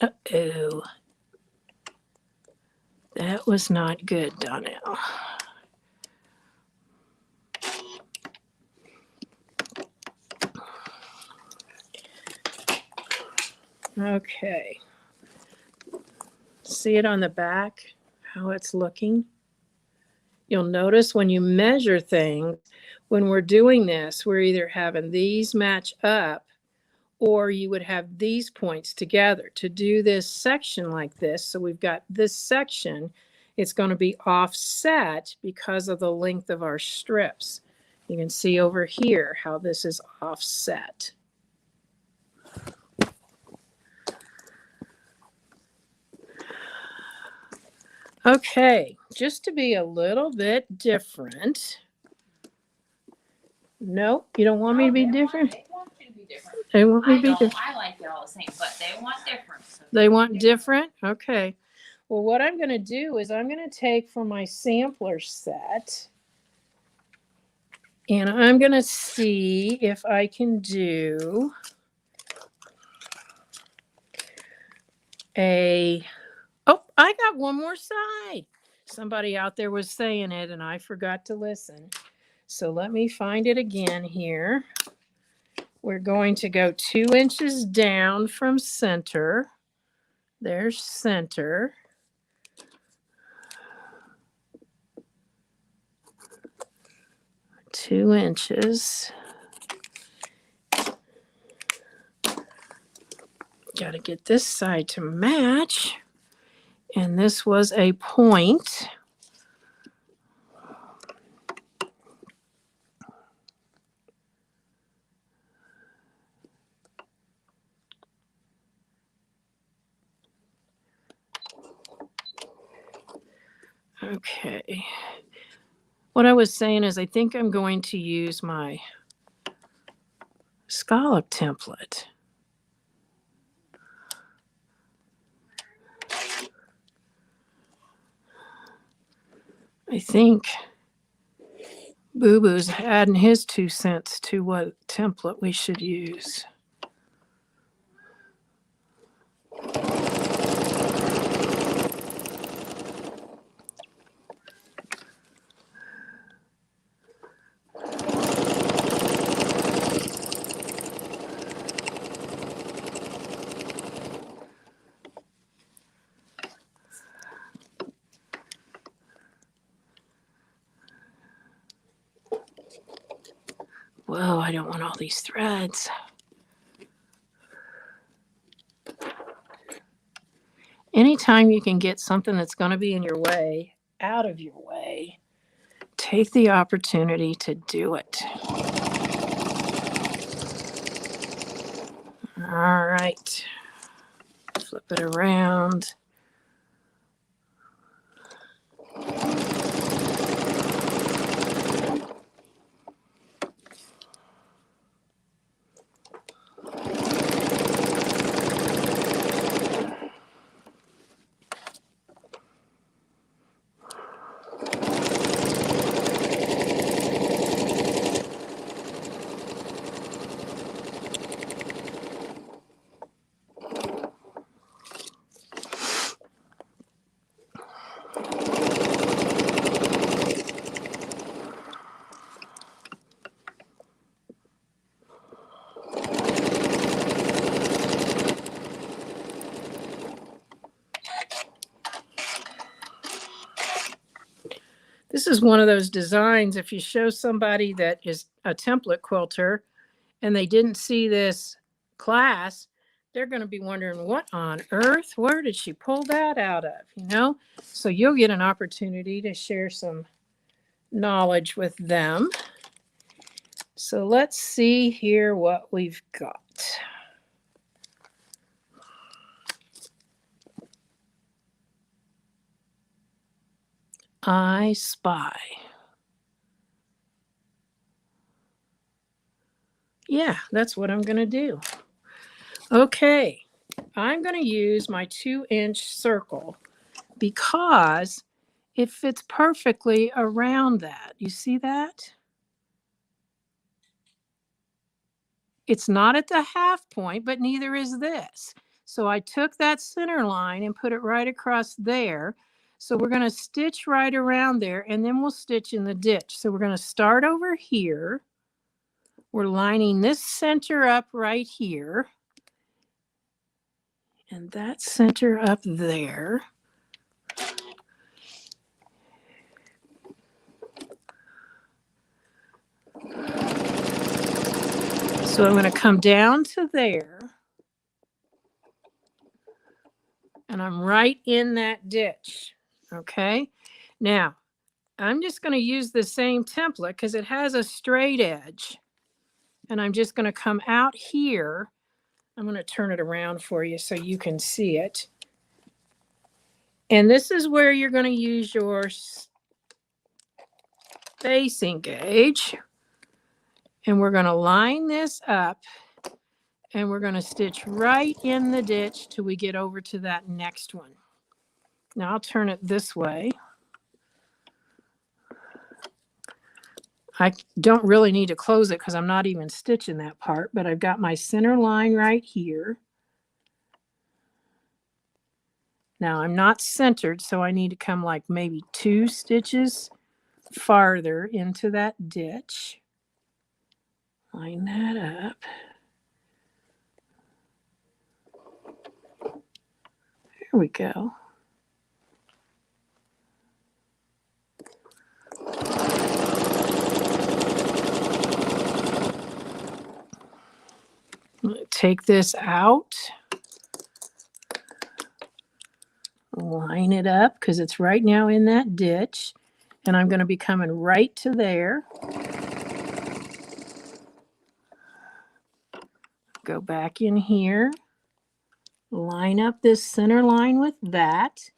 Uh-oh. That was not good, Donnell. Okay. See it on the back, how it's looking? You'll notice when you measure things, when we're doing this, we're either having these match up or you would have these points together. To do this section like this, so we've got this section, it's going to be offset because of the length of our strips. You can see over here how this is offset. Okay, just to be a little bit different. Nope, you don't want me to be different? They want you to be different. They want me to be different. I like it all the same, but they want different. So They want different? Okay. Well, what I'm going to do is I'm going to take from my sampler set and I'm going to see if I can do oh, I got one more side. Somebody out there was saying it and I forgot to listen. So let me find it again here. We're going to go 2 inches down from center. There's center. 2 inches. Got to get this side to match. And this was a point. Okay. What I was saying is I think I'm going to use my scallop template. I think Boo Boo's adding his 2 cents to what template we should use. Whoa, I don't want all these threads. Anytime you can get something that's going to be in your way out of your way, take the opportunity to do it. All right. Flip it around. This is one of those designs, if you show somebody that is a template quilter and they didn't see this class, they're going to be wondering, what on earth? Where did she pull that out of? You know? So you'll get an opportunity to share some knowledge with them. So let's see here what we've got. I spy. Yeah, that's what I'm going to do. Okay, I'm going to use my 2-inch circle because it fits perfectly around that. You see that? It's not at the half point, but neither is this. So I took that center line and put it right across there. So we're going to stitch right around there, and then we'll stitch in the ditch. So we're going to start over here. We're lining this center up right here. And that center up there. So I'm going to come down to there. And I'm right in that ditch. Okay. Now, I'm just going to use the same template because it has a straight edge. And I'm just going to come out here. I'm going to turn it around for you so you can see it. And this is where you're going to use your spacing gauge. And we're going to line this up. And we're going to stitch right in the ditch till we get over to that next one. Now I'll turn it this way. I don't really need to close it because I'm not even stitching that part, but I've got my center line right here. Now I'm not centered, so I need to come like maybe 2 stitches farther into that ditch. Line that up. There we go. Take this out. Line it up because it's right now in that ditch. And I'm going to be coming right to there. Go back in here. Line up this center line with that.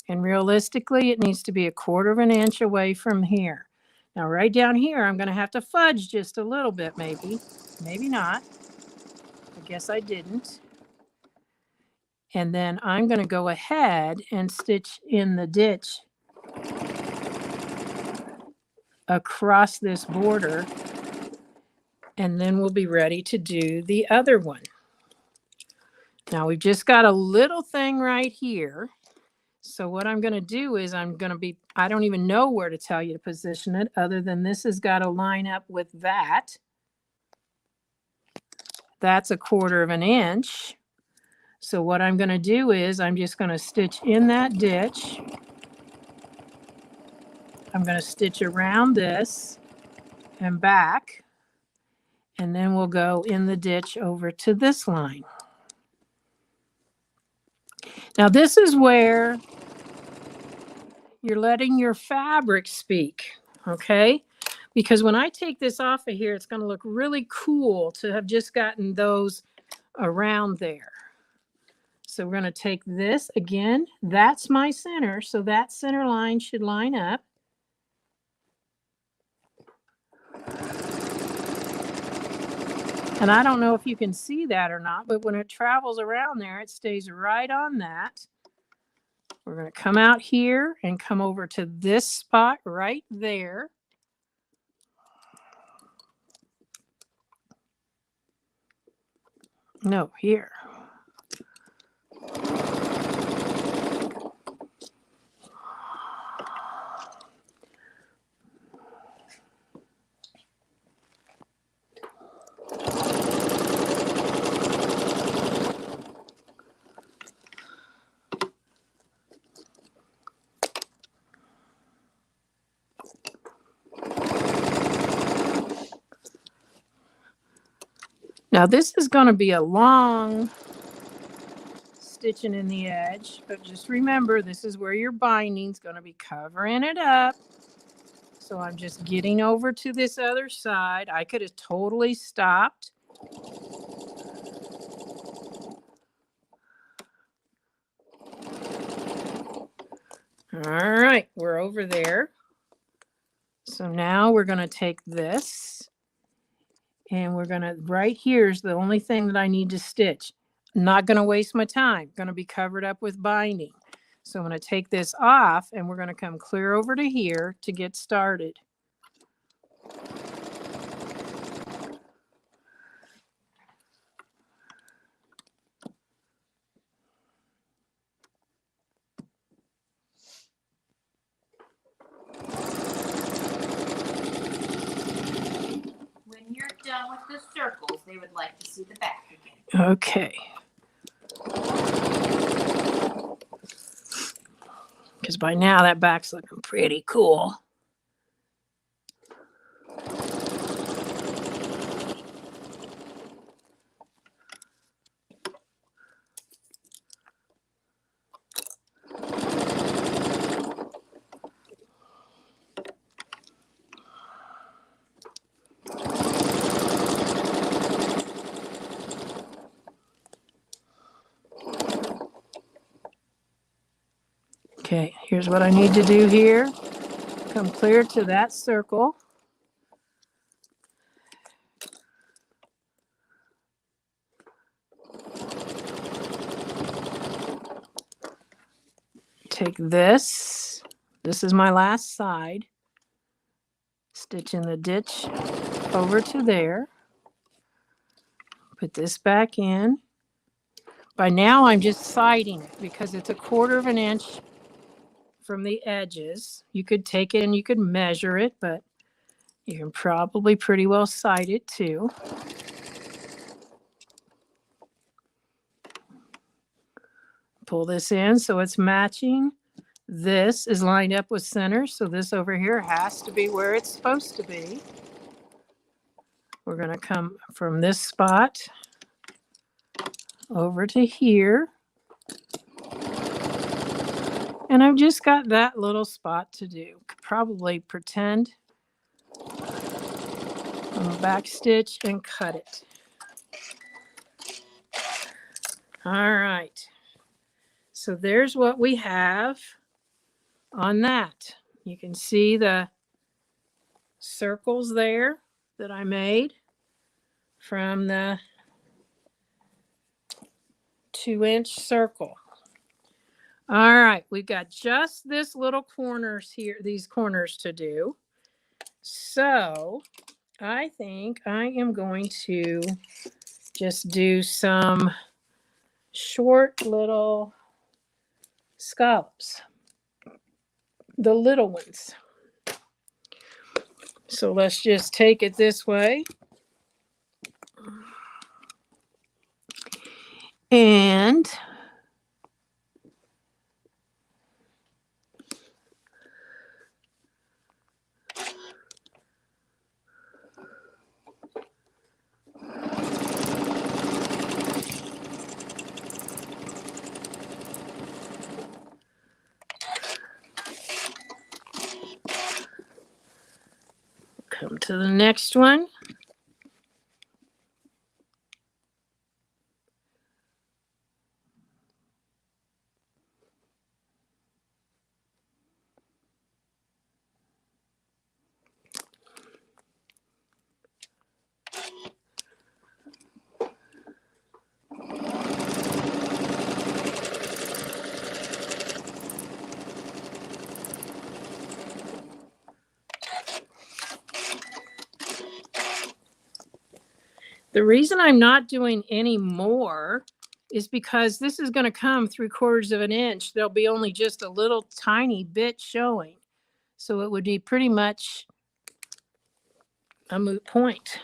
And realistically, it needs to be 1/4 inch away from here. Now, right down here, I'm going to have to fudge just a little bit, maybe. Maybe not. I guess I didn't. And then I'm going to go ahead and stitch in the ditch across this border. And then we'll be ready to do the other one. Now, we've just got a little thing right here. So what I'm going to do is I don't even know where to tell you to position it other than this has got to line up with that. That's 1/4 inch. So what I'm going to do is I'm just going to stitch in that ditch. I'm going to stitch around this and back. And then we'll go in the ditch over to this line. Now this is where you're letting your fabric speak, okay? Because when I take this off of here, it's going to look really cool to have just gotten those around there. So we're going to take this again. That's my center, so that center line should line up. And I don't know if you can see that or not, but when it travels around there, it stays right on that. We're going to come out here and come over to this spot right there. No, here. Now this is going to be a long stitching in the edge, but just remember this is where your binding is going to be covering it up. So I'm just getting over to this other side. I could have totally stopped. All right, we're over there. So now we're going to take this and we're going to, right here is the only thing that I need to stitch. I'm not going to waste my time. Going to be covered up with binding. So I'm going to take this off and we're going to come clear over to here to get started. When you're done with the circles, they would like to see the back again. Okay. Because by now that back's looking pretty cool. Okay, here's what I need to do here. Come clear to that circle. Take this. This is my last side. Stitch in the ditch over to there. Put this back in. By now I'm just siding it because it's 1/4 inch from the edges. You could take it and you could measure it, but you can probably pretty well side it too. Pull this in so it's matching. This is lined up with center, so this over here has to be where it's supposed to be. We're going to come from this spot over to here. And I've just got that little spot to do. Could probably pretend I'm a back stitch and cut it. All right. So there's what we have on that. You can see the circles there that I made from the 2-inch circle. All right, we've got just this little corners here, these corners to do. So I think I am going to just do some short little scallops, the little ones. So let's just take it this way. And come to the next one. The reason I'm not doing any more is because this is going to come 3/4 inch. There'll be only just a little tiny bit showing. So it would be pretty much a moot point.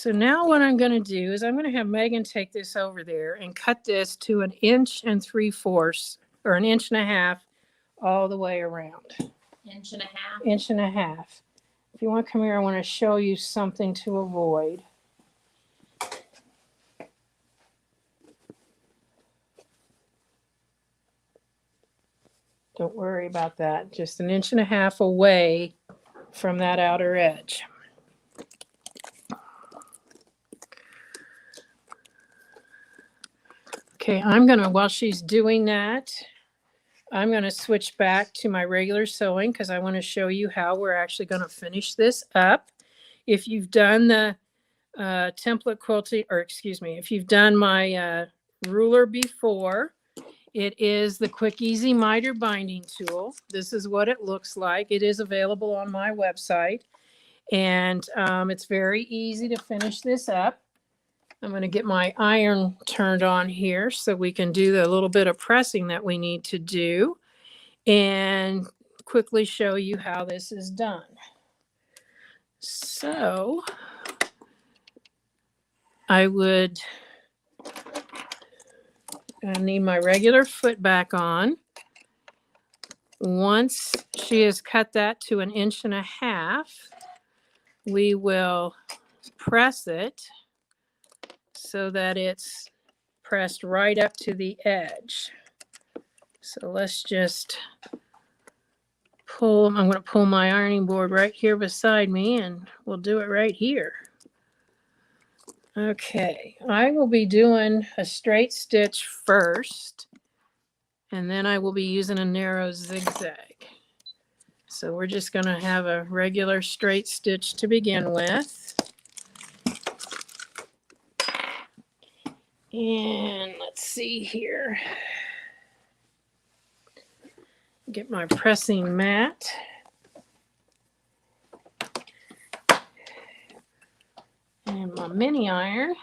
So now what I'm going to do is I'm going to have Megan take this over there and cut this to 1 3/4 or 1.5 inches all the way around. 1.5 inches. 1.5 inches. If you want to come here, I want to show you something to avoid. Don't worry about that. Just 1.5 inches away from that outer edge. Okay, I'm going to, while she's doing that, I'm going to switch back to my regular sewing because I want to show you how we're actually going to finish this up. If you've done the template quilting, or excuse me, if you've done my ruler before, it is the QAYG Mitered binding tool. This is what it looks like. It is available on my website, and it's very easy to finish this up. I'm going to get my iron turned on here so we can do the little bit of pressing that we need to do and quickly show you how this is done. So I need my regular foot back on. Once she has cut that to 1.5 inches, we will press it so that it's pressed right up to the edge. So let's just pull, I'm going to pull my ironing board right here beside me and we'll do it right here. Okay, I will be doing a straight stitch first, and then I will be using a narrow zigzag. So we're just going to have a regular straight stitch to begin with. And let's see here. Get my pressing mat. And my mini iron.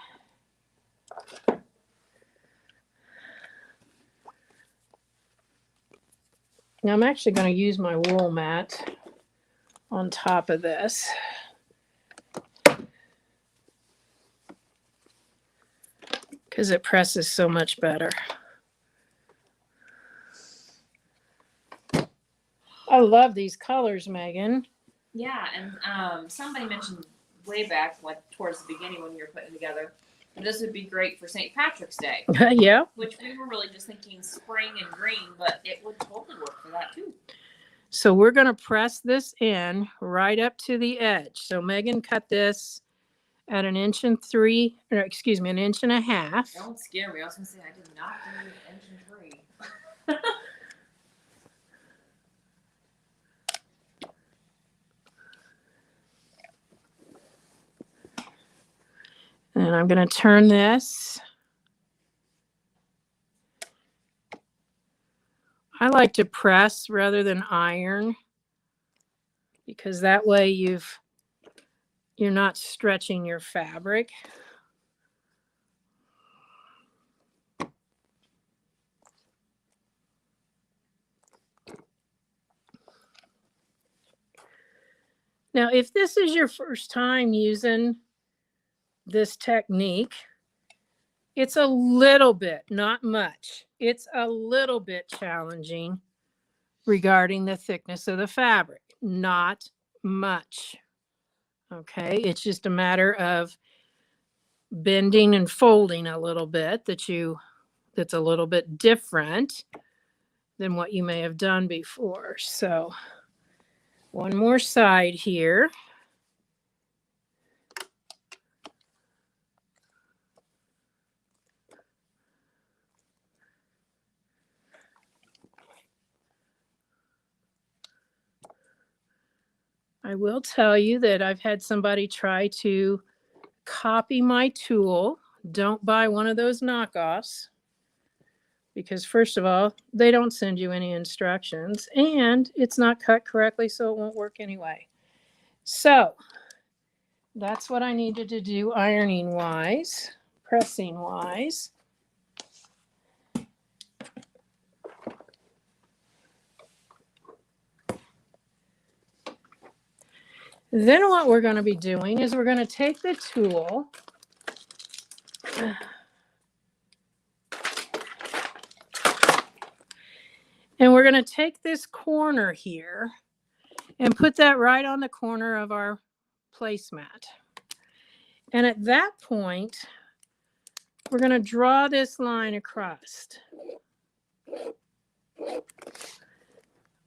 Now I'm actually going to use my wool mat on top of this. Because it presses so much better. I love these colors, Megan. Yeah, and somebody mentioned way back, like towards the beginning when you were putting together, that this would be great for St. Patrick's Day. Yeah. Which we were really just thinking spring and green, but it would totally work for that too. So we're going to press this in right up to the edge. So Megan cut this at 1.3 inches, or excuse me, 1.5 inches. Don't scare me. I was going to say I did not do 1.3 inches. And I'm going to turn this. I like to press rather than iron because that way you're not stretching your fabric. Now, if this is your first time using this technique, it's a little bit, not much, it's a little bit challenging regarding the thickness of the fabric. Not much. Okay, it's just a matter of bending and folding a little bit that's a little bit different than what you may have done before. So one more side here. I will tell you that I've had somebody try to copy my tool. Don't buy one of those knockoffs because first of all, they don't send you any instructions and it's not cut correctly, so it won't work anyway. So that's what I needed to do ironing wise, pressing wise. Then what we're going to be doing is we're going to take the tool and we're going to take this corner here and put that right on the corner of our placemat. And at that point, we're going to draw this line across.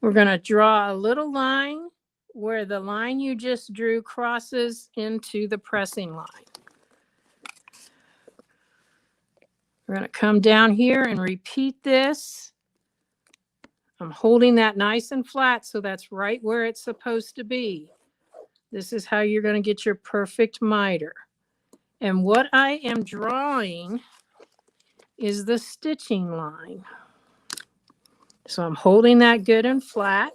We're going to draw a little line where the line you just drew crosses into the pressing line. We're going to come down here and repeat this. I'm holding that nice and flat, so that's right where it's supposed to be. This is how you're going to get your perfect miter. And what I am drawing is the stitching line. So I'm holding that good and flat.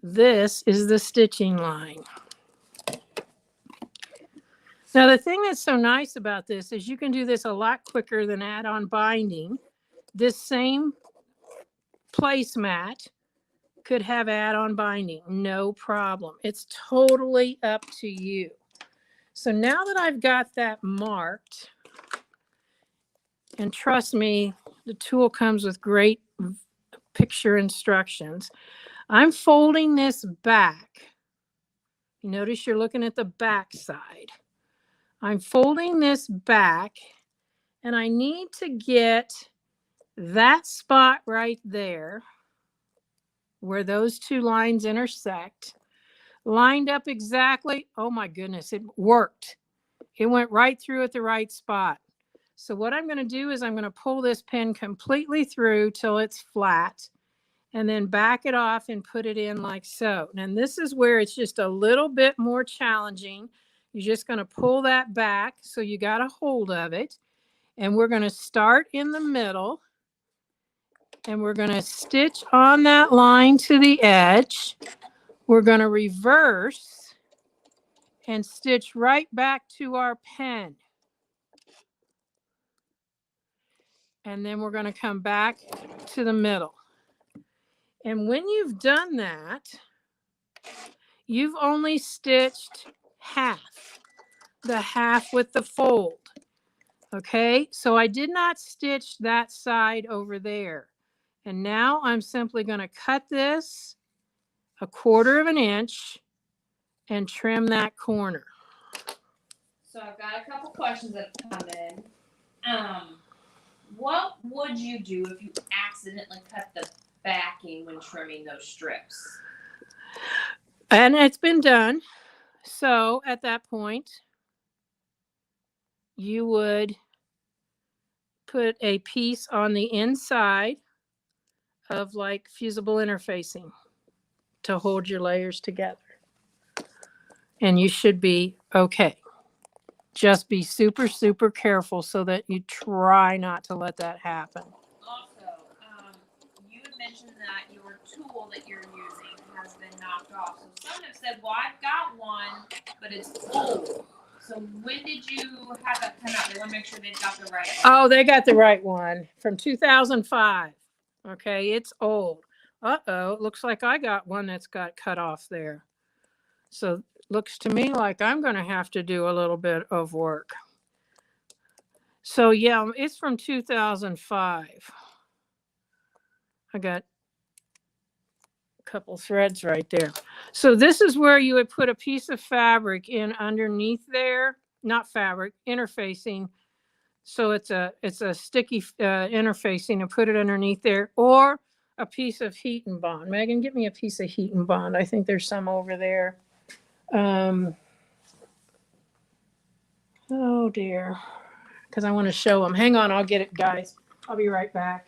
This is the stitching line. Now, the thing that's so nice about this is you can do this a lot quicker than add-on binding. This same placemat could have add-on binding, no problem. It's totally up to you. So now that I've got that marked, and trust me, the tool comes with great picture instructions. I'm folding this back. You notice you're looking at the back side. I'm folding this back, and I need to get that spot right there where those two lines intersect, lined up exactly. Oh my goodness, it worked. It went right through at the right spot. So what I'm going to do is I'm going to pull this pin completely through till it's flat, and then back it off and put it in like so. And this is where it's just a little bit more challenging. You're just going to pull that back so you got a hold of it. And we're going to start in the middle. And we're going to stitch on that line to the edge. We're going to reverse and stitch right back to our pen. And then we're going to come back to the middle. And when you've done that, you've only stitched half, the half with the fold. Okay, so I did not stitch that side over there. And now I'm simply going to cut this 1/4 inch and trim that corner. So I've got a couple questions that have come in. What would you do if you accidentally cut the backing when trimming those strips? And it's been done. So at that point, you would put a piece on the inside of like fusible interfacing to hold your layers together. And you should be okay. Just be super, super careful so that you try not to let that happen. Also, you had mentioned that your tool that you're using has been knocked off. So some have said, well, I've got one, but it's old. So when did you have that come out? They want to make sure they've got the right one. Oh, they got the right one from 2005. Okay, it's old. Uh-oh, it looks like I got one that's got cut off there. So looks to me like I'm going to have to do a little bit of work. So yeah, it's from 2005. I got a couple threads right there. So this is where you would put a piece of fabric in underneath there, not fabric, interfacing. So it's a sticky interfacing, and put it underneath there, or a piece of heat and bond. Megan, get me a piece of heat and bond. I think there's some over there. Oh dear, because I want to show them. Hang on, I'll get it, guys. I'll be right back.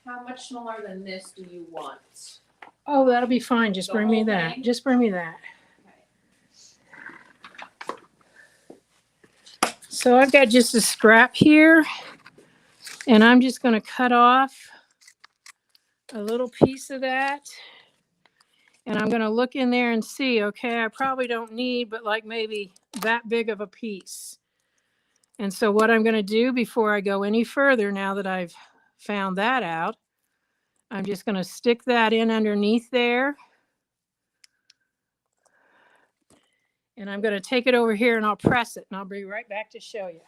How much smaller than this do you want? Oh, that'll be fine. Just The bring me whole that. thing? Just bring me that. Okay. So I've got just a scrap here, and I'm just going to cut off a little piece of that. And I'm going to look in there and see, okay, I probably don't need, but like maybe that big of a piece. And so what I'm going to do before I go any further, now that I've found that out, I'm just going to stick that in underneath there. And I'm going to take it over here and I'll press it, and I'll be right back to show you.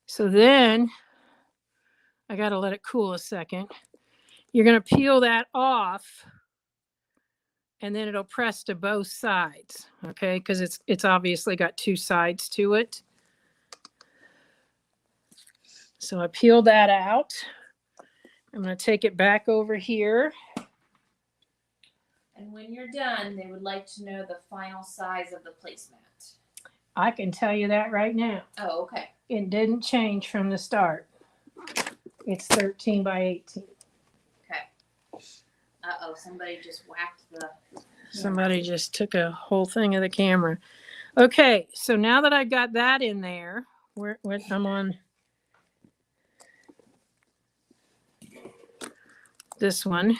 So then I got to let it cool a second. You're going to peel that off, and then it'll press to both sides, okay? Because it's obviously got two sides to it. So I peeled that out. I'm going to take it back over here. And when you're done, they would like to know the final size of the placemat. I can tell you that right now. Oh, okay. It didn't change from the start. It's 13 by 18. Okay. Uh-oh, somebody just whacked the... Somebody just took a whole thing of the camera. Okay, so now that I got that in there, I'm on this one.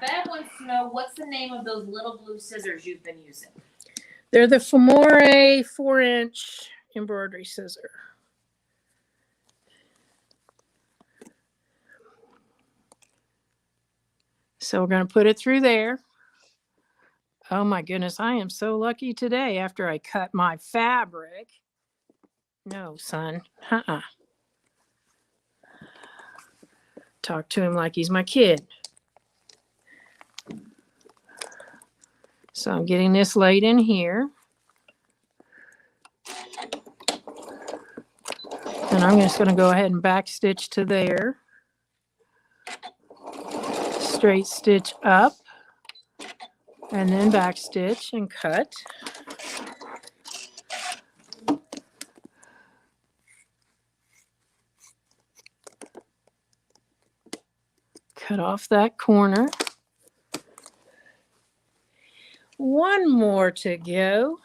Bev wants to know, what's the name of those little blue scissors you've been using? They're the Femore 4-inch embroidery scissor. So we're going to put it through there. Oh my goodness, I am so lucky today after I cut my fabric. No, son. Talk to him like he's my kid. So I'm getting this laid in here. And I'm just going to go ahead and back stitch to there. Straight stitch up. And then back stitch and cut. Cut off that corner. One more to go.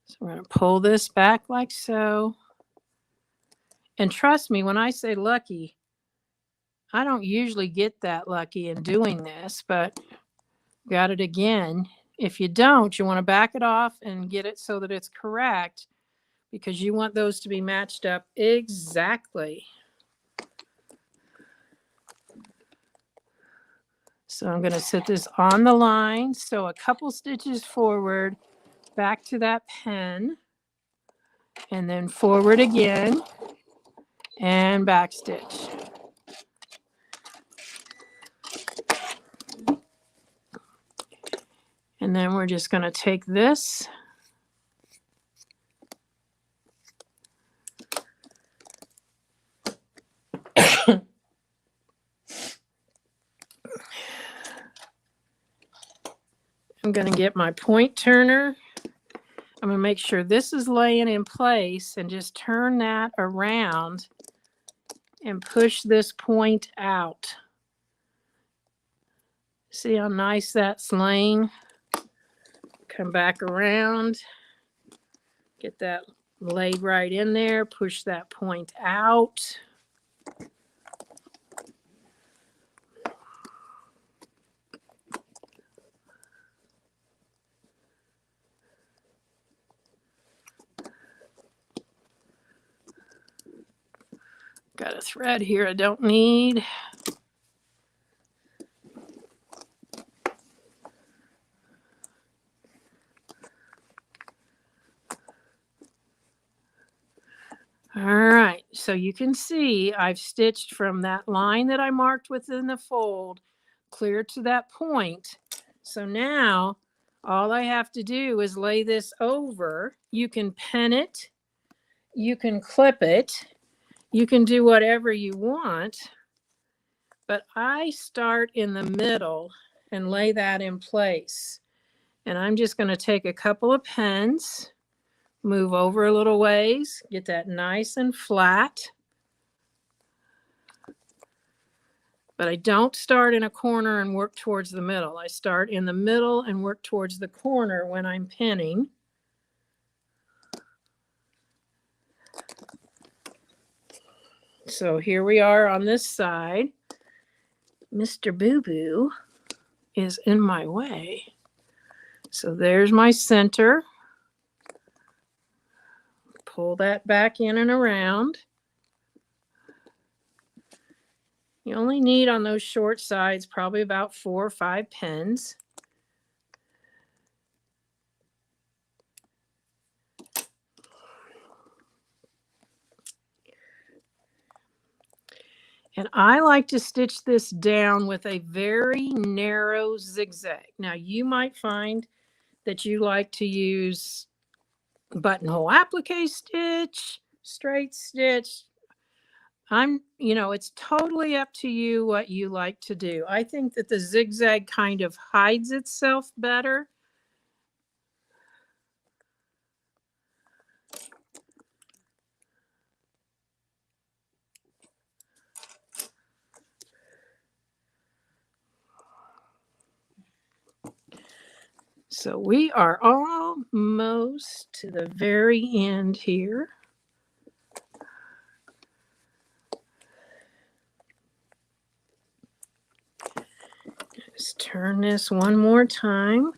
So we're going to pull this back like so. And trust me, when I say lucky, I don't usually get that lucky in doing this, but got it again. If you don't, you want to back it off and get it so that it's correct, because you want those to be matched up exactly. So I'm going to set this on the line. So a couple stitches forward, back to that pen, and then forward again and back stitch. And then we're just going to take this I'm going to get my point turner. I'm going to make sure this is laying in place and just turn that around and push this point out. See how nice that's laying? Come back around, get that laid right in there, push that point out. Got a thread here I don't need. All right, So you can see I've stitched from that line that I marked within the fold clear to that point. So now all I have to do is lay this over. You can pin it, you can clip it, you can do whatever you want, but I start in the middle and lay that in place. And I'm just going to take a couple of pins, move over a little ways, get that nice and flat. But I don't start in a corner and work towards the middle. I start in the middle and work towards the corner when I'm pinning. So here we are on this side. Mr. Boo Boo is in my way. So there's my center. Pull that back in and around. You only need on those short sides probably about 4 or 5 pins. And I like to stitch this down with a very narrow zigzag. Now you might find that you like to use buttonhole applique stitch, straight stitch. It's totally up to you what you like to do. I think that the zigzag kind of hides itself better. So we are almost to the very end here. Just turn this one more time.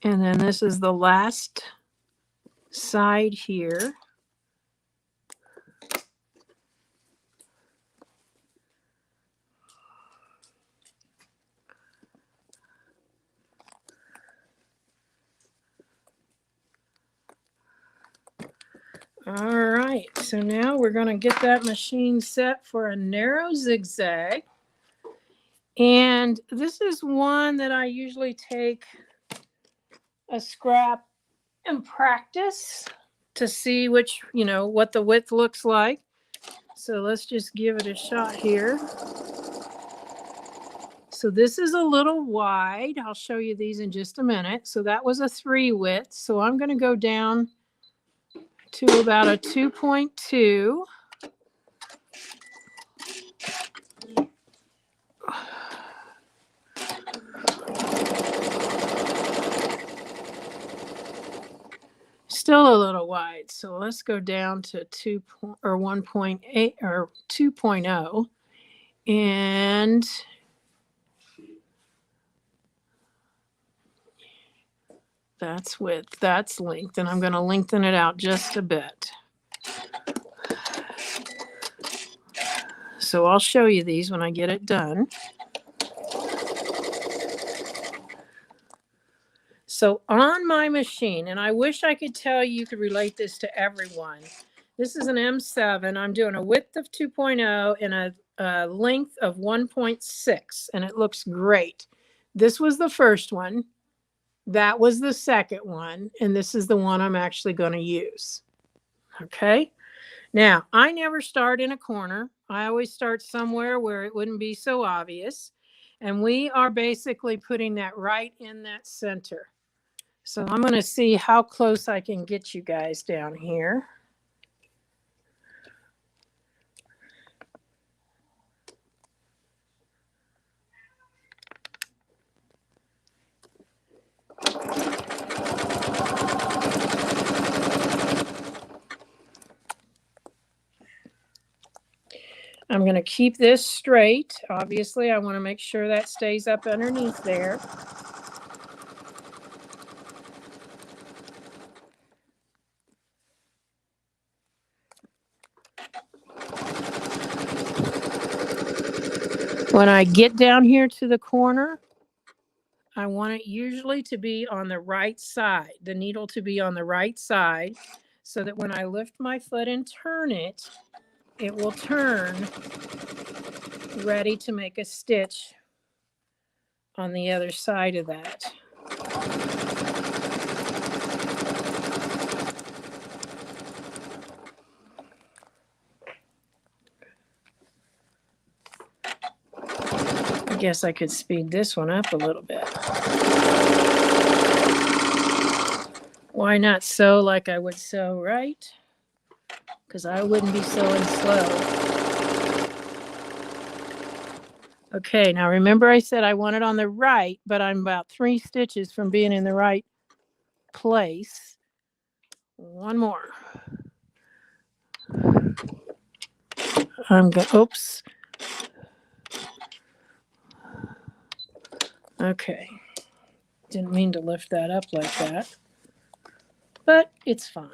And then this is the last side here. All right, so now we're going to get that machine set for a narrow zigzag. And this is one that I usually take a scrap and practice to see what the width looks like. So let's just give it a shot here. So this is a little wide. I'll show you these in just a minute. So that was a 3 width. So I'm going to go down to about a 2.2. Still a little wide, so let's go down to 1.8 or 2.0, and that's width, that's length, and I'm going to lengthen it out just a bit. So I'll show you these when I get it done. So on my machine, and I wish I could tell you could relate this to everyone. This is an M7. I'm doing a width of 2.0 and a length of 1.6, and it looks great. This was the first one. That was the second one, and this is the one I'm actually going to use. Okay. Now, I never start in a corner. I always start somewhere where it wouldn't be so obvious. And we are basically putting that right in that center. So I'm going to see how close I can get you guys down here. I'm going to keep this straight. Obviously, I want to make sure that stays up underneath there. When I get down here to the corner, I want it usually to be on the right side, the needle to be on the right side, so that when I lift my foot and turn it, it will turn ready to make a stitch on the other side of that. I guess I could speed this one up a little bit. Why not sew like I would sew, right? Because I wouldn't be sewing slow. Okay, now remember I said I want it on the right, but I'm about 3 stitches from being in the right place. One more. Oops. Okay. Didn't mean to lift that up like that, but it's fine.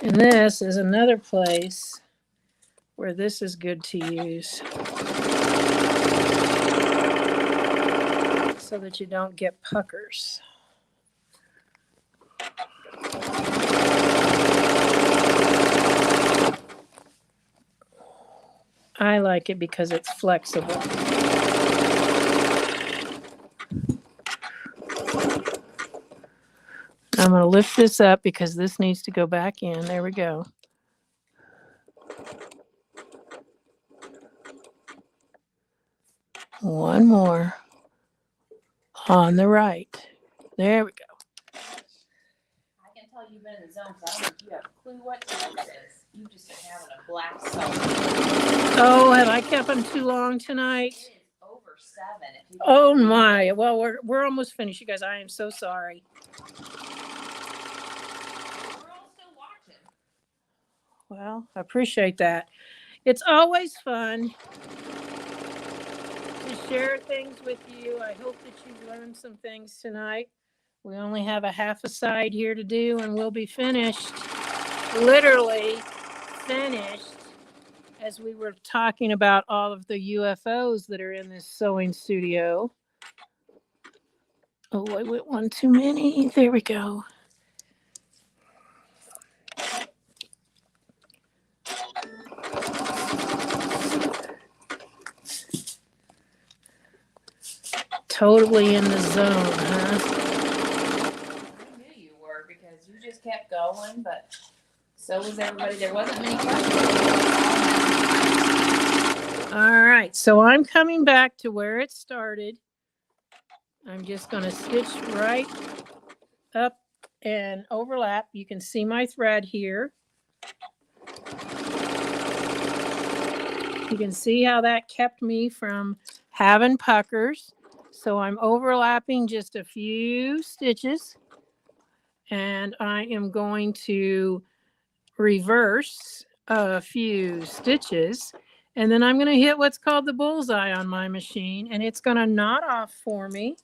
And this is another place where this is good to use so that you don't get puckers. I like it because it's flexible. I'm going to lift this up because this needs to go back in. There we go. One more on the right. There we go. I can tell you've been in the zone because I don't think you have a clue what time it is. You just been having a black soul. Oh, have I kept them too long tonight? It is over 7. Oh my. Well, we're almost finished, you guys. I am so sorry. We're all still watching. Well, I appreciate that. It's always fun to share things with you. I hope that you've learned some things tonight. We only have a half a side here to do and we'll be finished, literally finished, as we were talking about all of the UFOs that are in this sewing studio. Oh, I went one too many. There we go. Totally in the zone, huh? I knew you were because you just kept going, but so was everybody. There wasn't many questions. All right, so I'm coming back to where it started. I'm just going to stitch right up and overlap. You can see my thread here. You can see how that kept me from having puckers. So I'm overlapping just a few stitches and I am going to reverse a few stitches and then I'm going to hit what's called the bullseye on my machine and it's going to knot off for me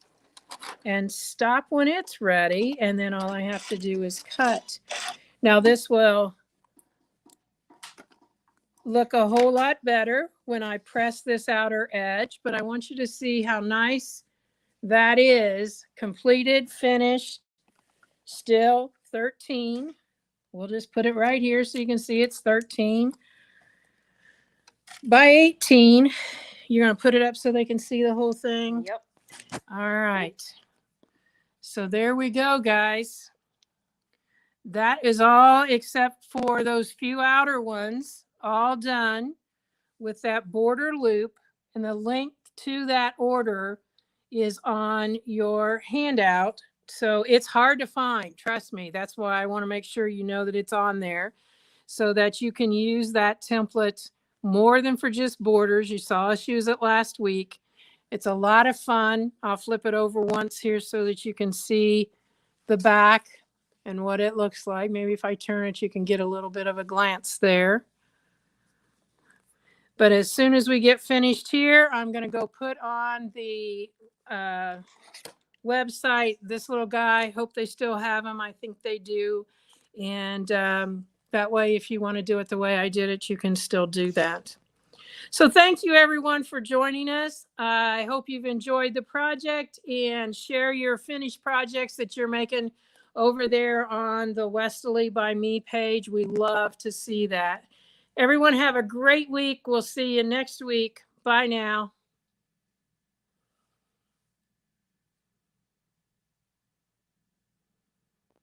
and stop when it's ready, and then all I have to do is cut. Now this will look a whole lot better when I press this outer edge, but I want you to see how nice that is. Completed, finished, still 13. We'll just put it right here so you can see it's 13 by 18. You're going to put it up so they can see the whole thing? Yep. All right. So there we go, guys. That is all except for those few outer ones, all done with that border loop. And the link to that order is on your handout. So it's hard to find, trust me. That's why I want to make sure you know that it's on there so that you can use that template more than for just borders. You saw us use it last week. It's a lot of fun. I'll flip it over once here so that you can see the back and what it looks like. Maybe if I turn it, you can get a little bit of a glance there. But as soon as we get finished here, I'm going to go put on the website this little guy. Hope they still have him. I think they do. And that way, if you want to do it the way I did it, you can still do that. So thank you, everyone, for joining us. I hope you've enjoyed the project, and share your finished projects that you're making over there on the Westerly by Me page. We love to see that. Everyone have a great week. We'll see you next week. Bye now.